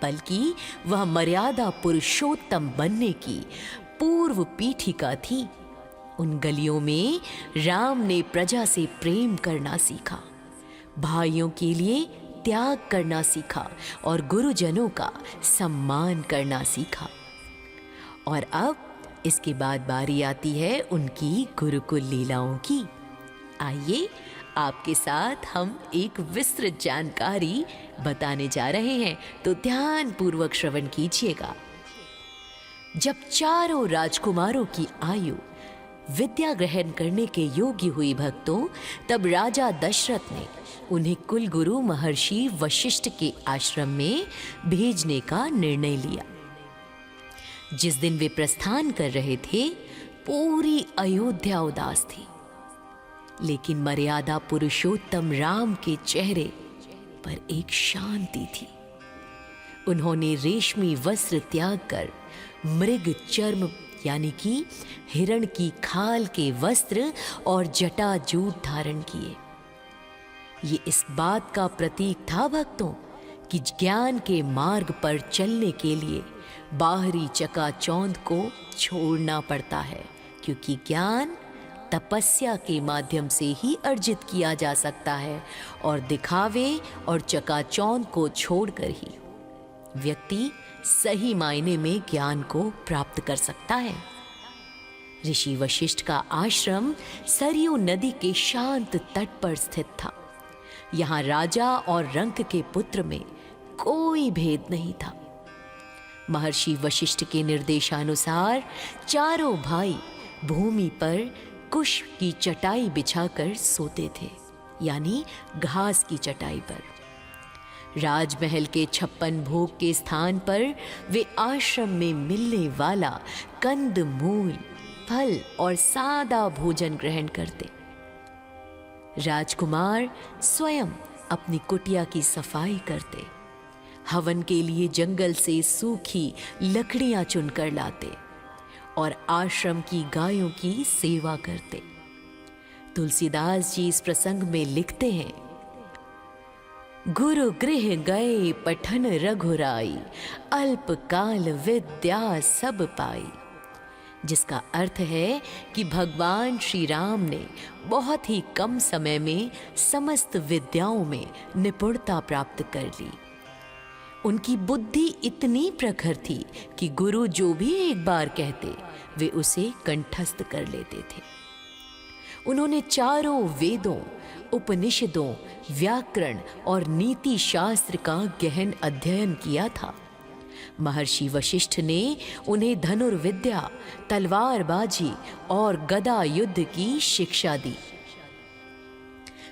बल्कि वह मर्यादा पुरुषोत्तम बनने की पूर्व पीठिका थी। उन गलियों में राम ने प्रजा से प्रेम करना सीखा, भाइयों के लिए त्याग करना सीखा और गुरुजनों का सम्मान करना सीखा। और अब इसके बाद बारी आती है उनकी गुरुकुल लीलाओं की। आइए आपके साथ हम एक विस्तृत जानकारी बताने जा रहे हैं, तो ध्यान पूर्वक श्रवण कीजिएगा। जब चारों राजकुमारों की आयु विद्या ग्रहण करने के योग्य हुई भक्तों, तब राजा दशरथ ने उन्हें कुलगुरु महर्षि वशिष्ठ के आश्रम में भेजने का निर्णय लिया। जिस दिन वे प्रस्थान कर रहे थे, पूरी अयोध्या उदास थी, लेकिन मर्यादा पुरुषोत्तम राम के चेहरे पर एक शांति थी। उन्होंने रेशमी वस्त्र त्याग कर मृग चर्म यानी कि हिरण की खाल के वस्त्र और जटाजूट धारण किए। ये इस बात का प्रतीक था भक्तों कि ज्ञान के मार्ग पर चलने के लिए बाहरी चकाचौंध को छोड़ना पड़ता है, क्योंकि ज्ञान तपस्या के माध्यम से ही अर्जित किया जा सकता है और दिखावे और चकाचौंध को छोड़कर ही व्यक्ति सही मायने में ज्ञान को प्राप्त कर सकता है। ऋषि वशिष्ठ का आश्रम सरयू नदी के शांत तट पर स्थित था। यहाँ राजा और रंक के पुत्र में कोई भेद नहीं था। महर्षि वशिष्ठ के निर्देशानुसार चारों भाई भूमि पर कुश की चटाई बिछाकर सोते थे, यानी घास की चटाई पर। राजमहल के 56 भोग के स्थान पर वे आश्रम में मिलने वाला कंद मूल, फल और सादा भोजन ग्रहण करते। राजकुमार स्वयं अपनी कुटिया की सफाई करते, हवन के लिए जंगल से सूखी लकड़ियां चुनकर लाते और आश्रम की गायों की सेवा करते। तुलसीदास जी इस प्रसंग में लिखते हैं, गुरु गृह गए पठन रघुराई, अल्प काल विद्या सब पाई। जिसका अर्थ है कि भगवान श्री राम ने बहुत ही कम समय में समस्त विद्याओं में निपुणता प्राप्त कर ली। उनकी बुद्धि इतनी प्रखर थी कि गुरु जो भी एक बार कहते वे उसे कंठस्थ कर लेते थे। उन्होंने चारों वेदों, उपनिषदों, व्याकरण और नीति शास्त्र का गहन अध्ययन किया था। महर्षि वशिष्ठ ने उन्हें धनुर्विद्या, तलवारबाजी और गदा युद्ध की शिक्षा दी।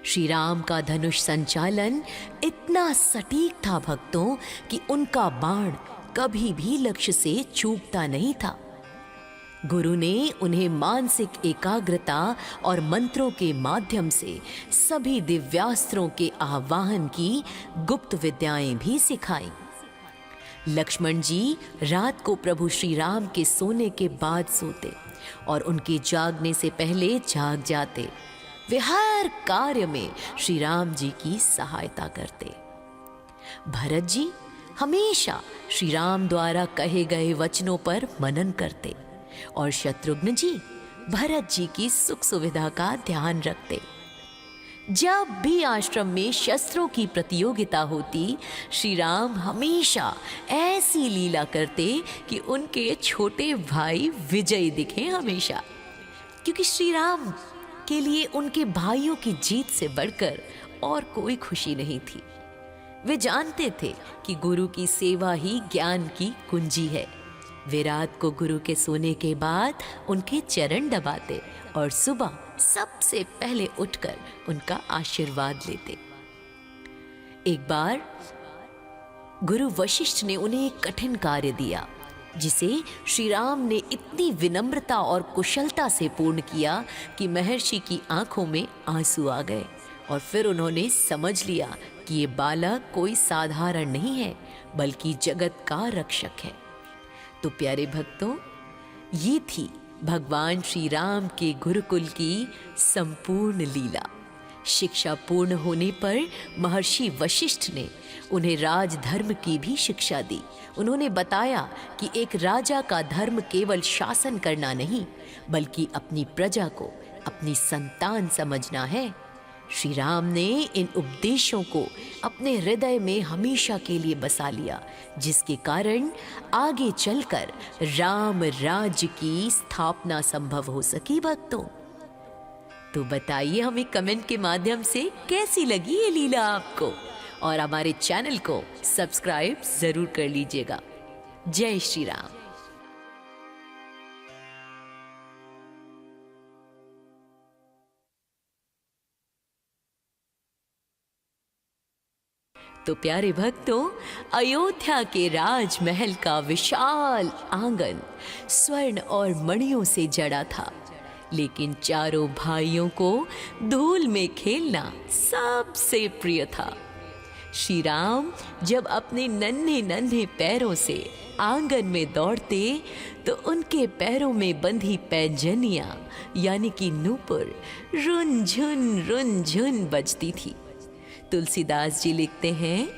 श्री राम का धनुष संचालन इतना सटीक था भक्तों कि उनका बाण कभी भी लक्ष्य से चूकता नहीं था। गुरु ने उन्हें मानसिक एकाग्रता और मंत्रों के माध्यम से सभी दिव्यास्त्रों के आवाहन की गुप्त विद्याएं भी सिखाई। लक्ष्मण जी रात को प्रभु श्री राम के सोने के बाद सोते और उनके जागने से पहले जाग जाते। वे हर कार्य में श्री राम जी की सहायता करते। भरत जी हमेशा श्री राम द्वारा कहे गए वचनों पर मनन करते और शत्रुघ्न जी भरत जी की सुख सुविधा का ध्यान रखते। जब भी आश्रम में शस्त्रों की प्रतियोगिता होती, श्री राम हमेशा ऐसी लीला करते कि उनके छोटे भाई विजयी दिखे हमेशा, क्योंकि श्री राम के लिए उनके भाइयों की जीत से बढ़कर और कोई खुशी नहीं थी। वे जानते थे कि गुरु की सेवा ही ज्ञान की कुंजी है। वे रात को गुरु के सोने के बाद उनके चरण दबाते और सुबह सबसे पहले उठकर उनका आशीर्वाद लेते। एक बार गुरु वशिष्ठ ने उन्हें एक कठिन कार्य दिया, जिसे श्री राम ने इतनी विनम्रता और कुशलता से पूर्ण किया कि महर्षि की आंखों में आंसू आ गए और फिर उन्होंने समझ लिया कि ये बालक कोई साधारण नहीं है, बल्कि जगत का रक्षक है। तो प्यारे भक्तों, ये थी भगवान श्री राम के गुरुकुल की संपूर्ण लीला। शिक्षा पूर्ण होने पर महर्षि वशिष्ठ ने उन्हें राजधर्म की भी शिक्षा दी। उन्होंने बताया कि एक राजा का धर्म केवल शासन करना नहीं, बल्कि अपनी प्रजा को अपनी संतान समझना है। श्री राम ने इन उपदेशों को अपने हृदय में हमेशा के लिए बसा लिया, जिसके कारण आगे चलकर राम राज्य की स्थापना संभव हो सकी। भक्तों, तो बताइए हमें कमेंट के माध्यम से कैसी लगी ये लीला आपको, और हमारे चैनल को सब्सक्राइब जरूर कर लीजिएगा। जय श्री राम। तो प्यारे भक्तों, अयोध्या के राजमहल का विशाल आंगन स्वर्ण और मणियों से जड़ा था, लेकिन चारों भाइयों को धूल में खेलना सबसे प्रिय था। श्री राम जब अपने नन्हे नन्हे पैरों से आंगन में दौड़ते तो उनके पैरों में बंधी पैंजनियां यानी कि नूपुर रुन झुन बजती थी। तुलसीदास जी लिखते हैं,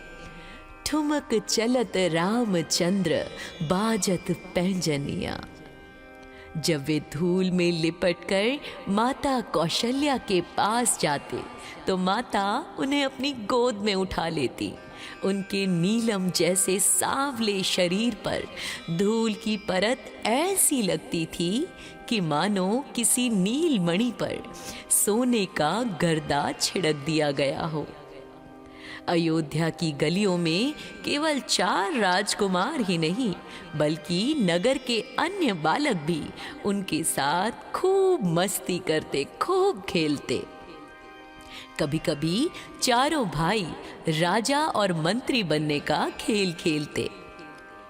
ठुमक चलत रामचंद्र बाजत पैंजनिया। जब वे धूल में लिपटकर माता कौशल्या के पास जाते तो माता उन्हें अपनी गोद में उठा लेती। उनके नीलम जैसे सांवले शरीर पर धूल की परत ऐसी लगती थी कि मानो किसी नील मणि पर सोने का गर्दा छिड़क दिया गया हो। अयोध्या की गलियों में केवल 4 राजकुमार ही नहीं बल्कि नगर के अन्य बालक भी उनके साथ खूब मस्ती करते, खूब खेलते। कभी कभी चारों भाई राजा और मंत्री बनने का खेल खेलते।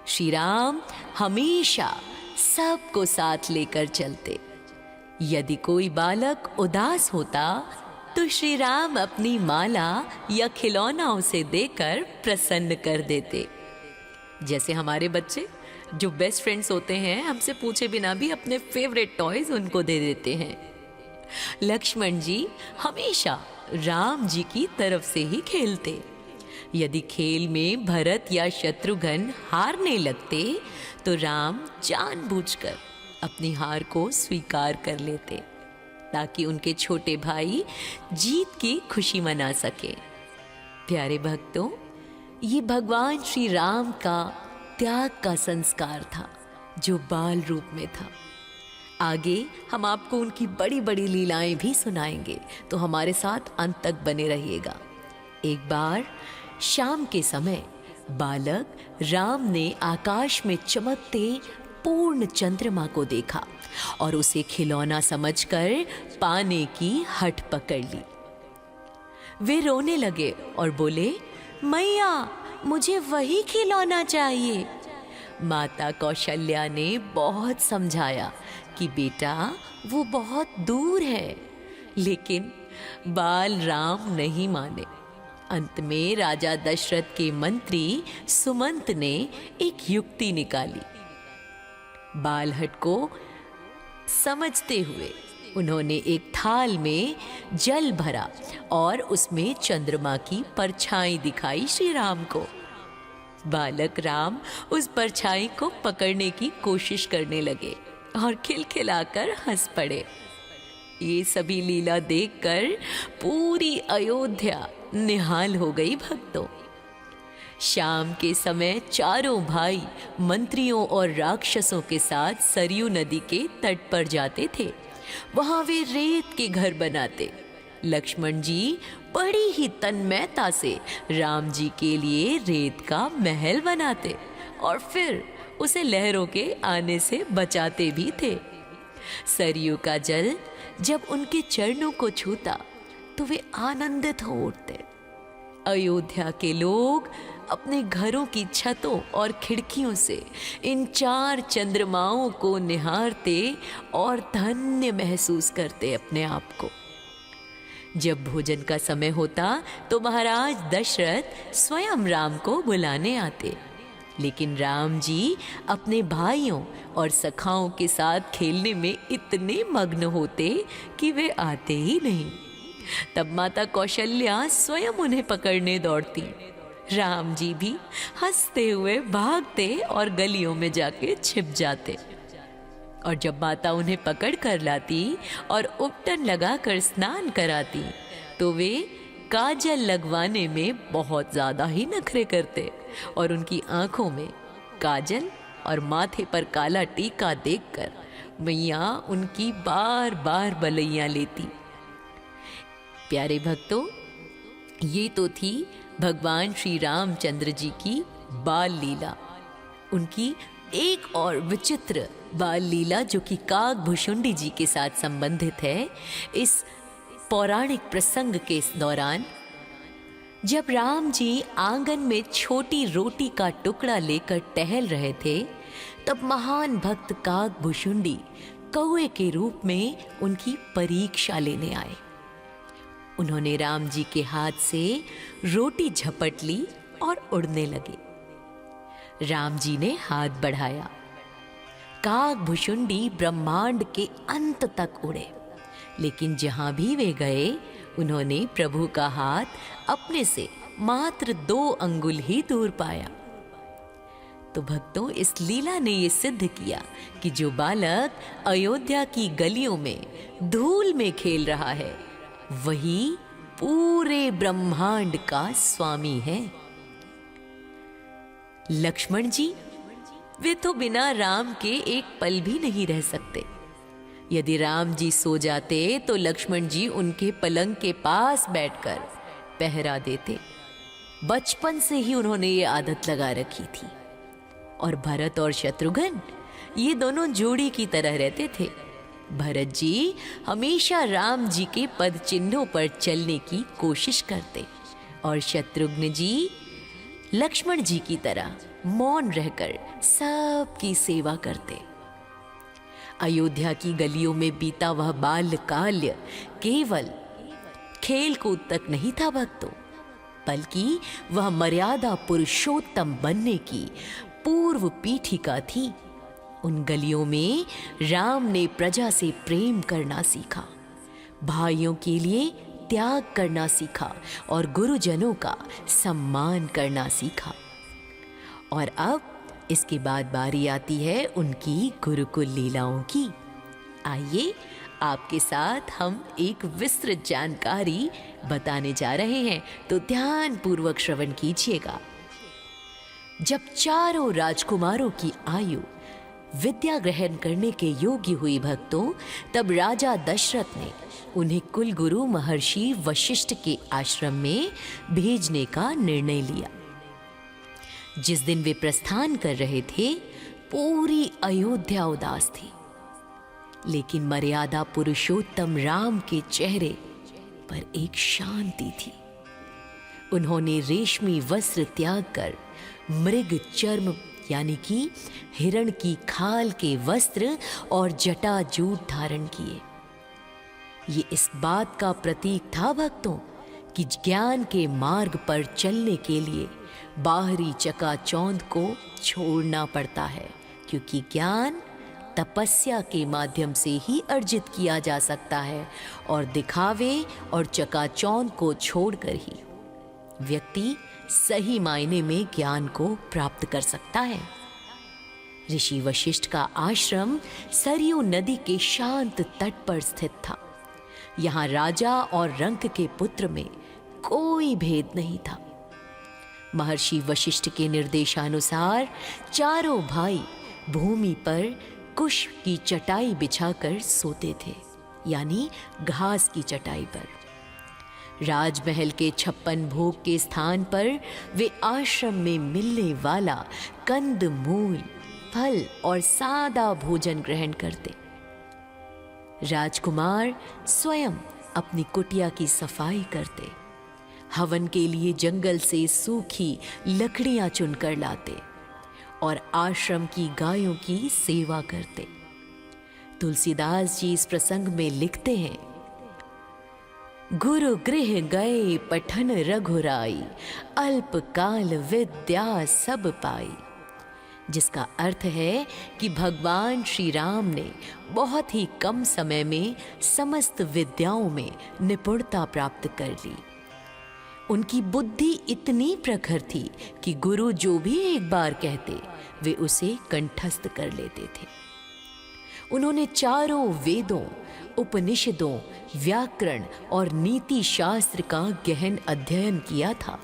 श्री राम हमेशा सबको साथ लेकर चलते। यदि कोई बालक उदास होता तो श्री राम अपनी माला या खिलौना उसे देकर प्रसन्न कर देते। जैसे हमारे बच्चे जो बेस्ट फ्रेंड्स होते हैं, हमसे पूछे बिना भी अपने फेवरेट टॉयज उनको दे देते हैं। लक्ष्मण जी हमेशा राम जी की तरफ से ही खेलते। यदि खेल में भरत या शत्रुघ्न हारने लगते तो राम जानबूझकर अपनी हार को स्वीकार कर लेते ताकि उनके छोटे भाई जीत की खुशी मना सके। प्यारे भक्तों, ये भगवान श्री राम का त्याग का संस्कार था जो बाल रूप में था। आगे हम आपको उनकी बड़ी बड़ी लीलाएं भी सुनाएंगे, तो हमारे साथ अंत तक बने रहिएगा। एक बार शाम के समय बालक राम ने आकाश में चमकते पूर्ण चंद्रमा को देखा और उसे खिलौना समझकर पाने की हट पकड़ ली। वे रोने लगे और बोले, मैया मुझे वही खिलौना चाहिए। माता कौशल्या ने बहुत समझाया कि बेटा वो बहुत दूर है, लेकिन बाल राम नहीं माने। अंत में राजा दशरथ के मंत्री सुमंत ने एक युक्ति निकाली। बालहट को समझते हुए उन्होंने एक थाल में जल भरा और उसमें चंद्रमा की परछाई दिखाई श्री राम को। बालक राम उस परछाई को पकड़ने की कोशिश करने लगे और खिलखिलाकर हंस पड़े। ये सभी लीला देखकर पूरी अयोध्या निहाल हो गई भक्तों। शाम के समय चारों भाई मंत्रियों और राक्षसों के साथ सरयू नदी के तट पर जाते थे। वहां वे रेत के घर बनाते। लक्ष्मण जी बड़ी ही तन्मयता से राम जी के लिए रेत का महल बनाते और फिर उसे लहरों के आने से बचाते भी थे। सरयू का जल जब उनके चरणों को छूता तो वे आनंदित हो उठते। अयोध्या के लोग अपने घरों की छतों और खिड़कियों से इन 4 चंद्रमाओं को निहारते और धन्य महसूस करते अपने आप को। जब भोजन का समय होता तो महाराज दशरथ स्वयं राम को बुलाने आते, लेकिन राम जी अपने भाइयों और सखाओं के साथ खेलने में इतने मग्न होते कि वे आते ही नहीं। तब माता कौशल्या स्वयं उन्हें पकड़ने दौड़ती। राम जी भी हंसते हुए भागते और गलियों में जाके छिप जाते। और जब माता उन्हें पकड़ कर लाती और उपटन लगाकर स्नान कराती तो वे काजल लगवाने में बहुत ज्यादा ही नखरे करते और उनकी आंखों में काजल और माथे पर काला टीका देखकर मैया उनकी बार बार बलैया लेती। प्यारे भक्तों, ये तो थी भगवान श्री रामचंद्र जी की बाल लीला। उनकी एक और विचित्र बाल लीला जो कि काकभुशुंडी जी के साथ संबंधित है। इस पौराणिक प्रसंग के दौरान जब राम जी आंगन में छोटी रोटी का टुकड़ा लेकर टहल रहे थे, तब महान भक्त काकभुशुंडी कौए के रूप में उनकी परीक्षा लेने आए। उन्होंने राम जी के हाथ से रोटी झपट ली और उड़ने लगे। राम जी ने हाथ बढ़ाया। काकभुशुंडी ब्रह्मांड के अंत तक उड़े, लेकिन जहां भी वे गए उन्होंने प्रभु का हाथ अपने से मात्र 2 अंगुल ही दूर पाया। तो भक्तों, इस लीला ने ये सिद्ध किया कि जो बालक अयोध्या की गलियों में धूल में खेल रहा है, वही पूरे ब्रह्मांड का स्वामी है। लक्ष्मण जी, वे तो बिना राम के एक पल भी नहीं रह सकते। यदि राम जी सो जाते तो लक्ष्मण जी उनके पलंग के पास बैठकर पहरा देते। बचपन से ही उन्होंने ये आदत लगा रखी थी। और भरत और शत्रुघ्न, ये दोनों जोड़ी की तरह रहते थे। भरत जी हमेशा राम जी के पद चिन्हों पर चलने की कोशिश करते और शत्रुघ्न जी लक्ष्मण जी की तरह मौन रहकर सबकी सेवा करते। अयोध्या की गलियों में बीता वह बाल्यकाल्य केवल खेल कूद तक नहीं था भक्तों, बल्कि वह मर्यादा पुरुषोत्तम बनने की पूर्व पीठिका थी। उन गलियों में राम ने प्रजा से प्रेम करना सीखा, भाइयों के लिए त्याग करना सीखा और गुरुजनों का सम्मान करना सीखा। और अब इसके बाद बारी आती है उनकी गुरुकुल लीलाओं की। आइए आपके साथ हम एक विस्तृत जानकारी बताने जा रहे हैं, तो ध्यान पूर्वक श्रवण कीजिएगा। जब चारों राजकुमारों की आयु विद्या ग्रहण करने के योग्य हुई भक्तों, तब राजा दशरथ ने उन्हें कुल गुरु महर्षि वशिष्ठ के आश्रम में भेजने का निर्णय लिया। जिस दिन वे प्रस्थान कर रहे थे, पूरी अयोध्या उदास थी, लेकिन मर्यादा पुरुषोत्तम राम के चेहरे पर एक शांति थी। उन्होंने रेशमी वस्त्र त्याग कर मृग चर्म यानी कि हिरण की खाल के वस्त्र और जटाजूट धारण किए। ये इस बात का प्रतीक था भक्तों कि ज्ञान के मार्ग पर चलने के लिए बाहरी चकाचौंध को छोड़ना पड़ता है, क्योंकि ज्ञान तपस्या के माध्यम से ही अर्जित किया जा सकता है और दिखावे और चकाचौंध को छोड़कर ही व्यक्ति सही मायने में ज्ञान को प्राप्त कर सकता है। ऋषि वशिष्ठ का आश्रम सरयू नदी के शांत तट पर स्थित था। यहाँ राजा और रंक के पुत्र में कोई भेद नहीं था। महर्षि वशिष्ठ के निर्देशानुसार चारों भाई भूमि पर कुश की चटाई बिछाकर सोते थे, यानी घास की चटाई पर। राजमहल के 56 भोग के स्थान पर वे आश्रम में मिलने वाला कंद मूल फल और सादा भोजन ग्रहण करते। राजकुमार स्वयं अपनी कुटिया की सफाई करते, हवन के लिए जंगल से सूखी लकड़ियां चुनकर लाते और आश्रम की गायों की सेवा करते। तुलसीदास जी इस प्रसंग में लिखते हैं, गुरु गृह गए पठन रघुराई, अल्प काल विद्या सब पाई। जिसका अर्थ है कि भगवान श्री राम ने बहुत ही कम समय में समस्त विद्याओं में निपुणता प्राप्त कर ली। उनकी बुद्धि इतनी प्रखर थी कि गुरु जो भी एक बार कहते वे उसे कंठस्थ कर लेते थे। उन्होंने चारों वेदों, उपनिषदों, व्याकरण और नीति शास्त्र का गहन अध्ययन किया था।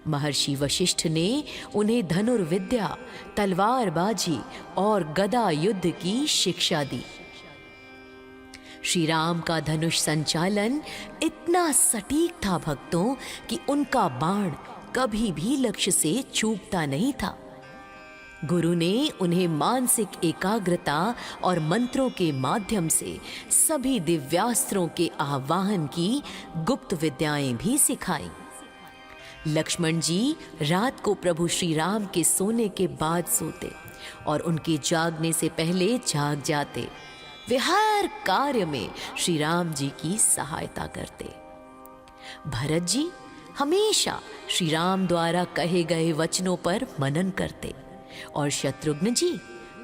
महर्षि वशिष्ठ ने उन्हें धनुर्विद्या, तलवारबाजी और गदा युद्ध की शिक्षा दी। श्री राम का धनुष संचालन इतना सटीक था भक्तों कि उनका बाण कभी भी लक्ष्य से चूकता नहीं था। गुरु ने उन्हें मानसिक एकाग्रता और मंत्रों के माध्यम से सभी दिव्यास्त्रों के आवाहन की गुप्त विद्याएं भी सिखाई। लक्ष्मण जी रात को प्रभु श्री राम के सोने के बाद सोते और उनके जागने से पहले जाग जाते। वे हर कार्य में श्री राम जी की सहायता करते। भरत जी हमेशा श्री राम द्वारा कहे गए वचनों पर मनन करते और शत्रुघ्न जी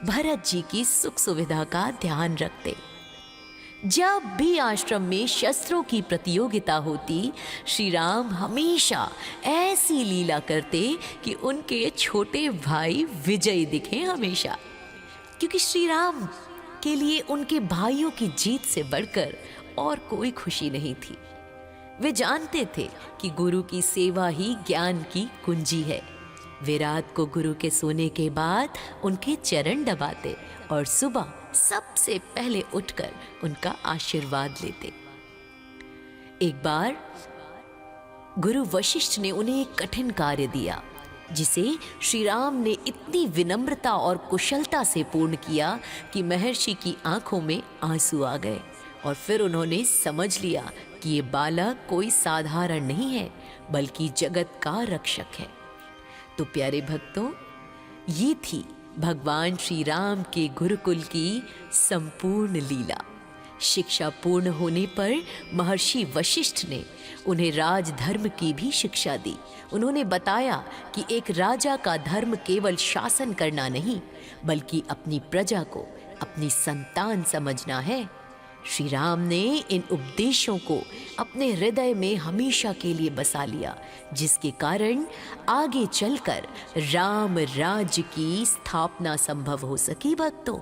भरत जी की सुख सुविधा का ध्यान रखते। जब भी आश्रम में शस्त्रों की प्रतियोगिता होती, श्री राम हमेशा ऐसी लीला करते कि उनके छोटे भाई विजयी दिखे हमेशा, क्योंकि श्री राम के लिए उनके भाइयों की जीत से बढ़कर और कोई खुशी नहीं थी। वे जानते थे कि गुरु की सेवा ही ज्ञान की कुंजी है। वे रात को गुरु के सोने के बाद उनके चरण दबाते और सुबह सबसे पहले उठकर उनका आशीर्वाद लेते। एक बार गुरु वशिष्ठ ने उन्हें एक कठिन कार्य दिया, जिसे श्री राम ने इतनी विनम्रता और कुशलता से पूर्ण किया कि महर्षि की आंखों में आंसू आ गए। और फिर उन्होंने समझ लिया कि ये बालक कोई साधारण नहीं है, बल्कि जगत का रक्षक है। तो प्यारे भक्तों, ये थी भगवान श्री राम के गुरुकुल की संपूर्ण लीला। शिक्षा पूर्ण होने पर महर्षि वशिष्ठ ने उन्हें राजधर्म की भी शिक्षा दी। उन्होंने बताया कि एक राजा का धर्म केवल शासन करना नहीं, बल्कि अपनी प्रजा को अपनी संतान समझना है। श्री राम ने इन उपदेशों को अपने हृदय में हमेशा के लिए बसा लिया, जिसके कारण आगे चलकर राम राज्य की स्थापना संभव हो सकी। भक्तों,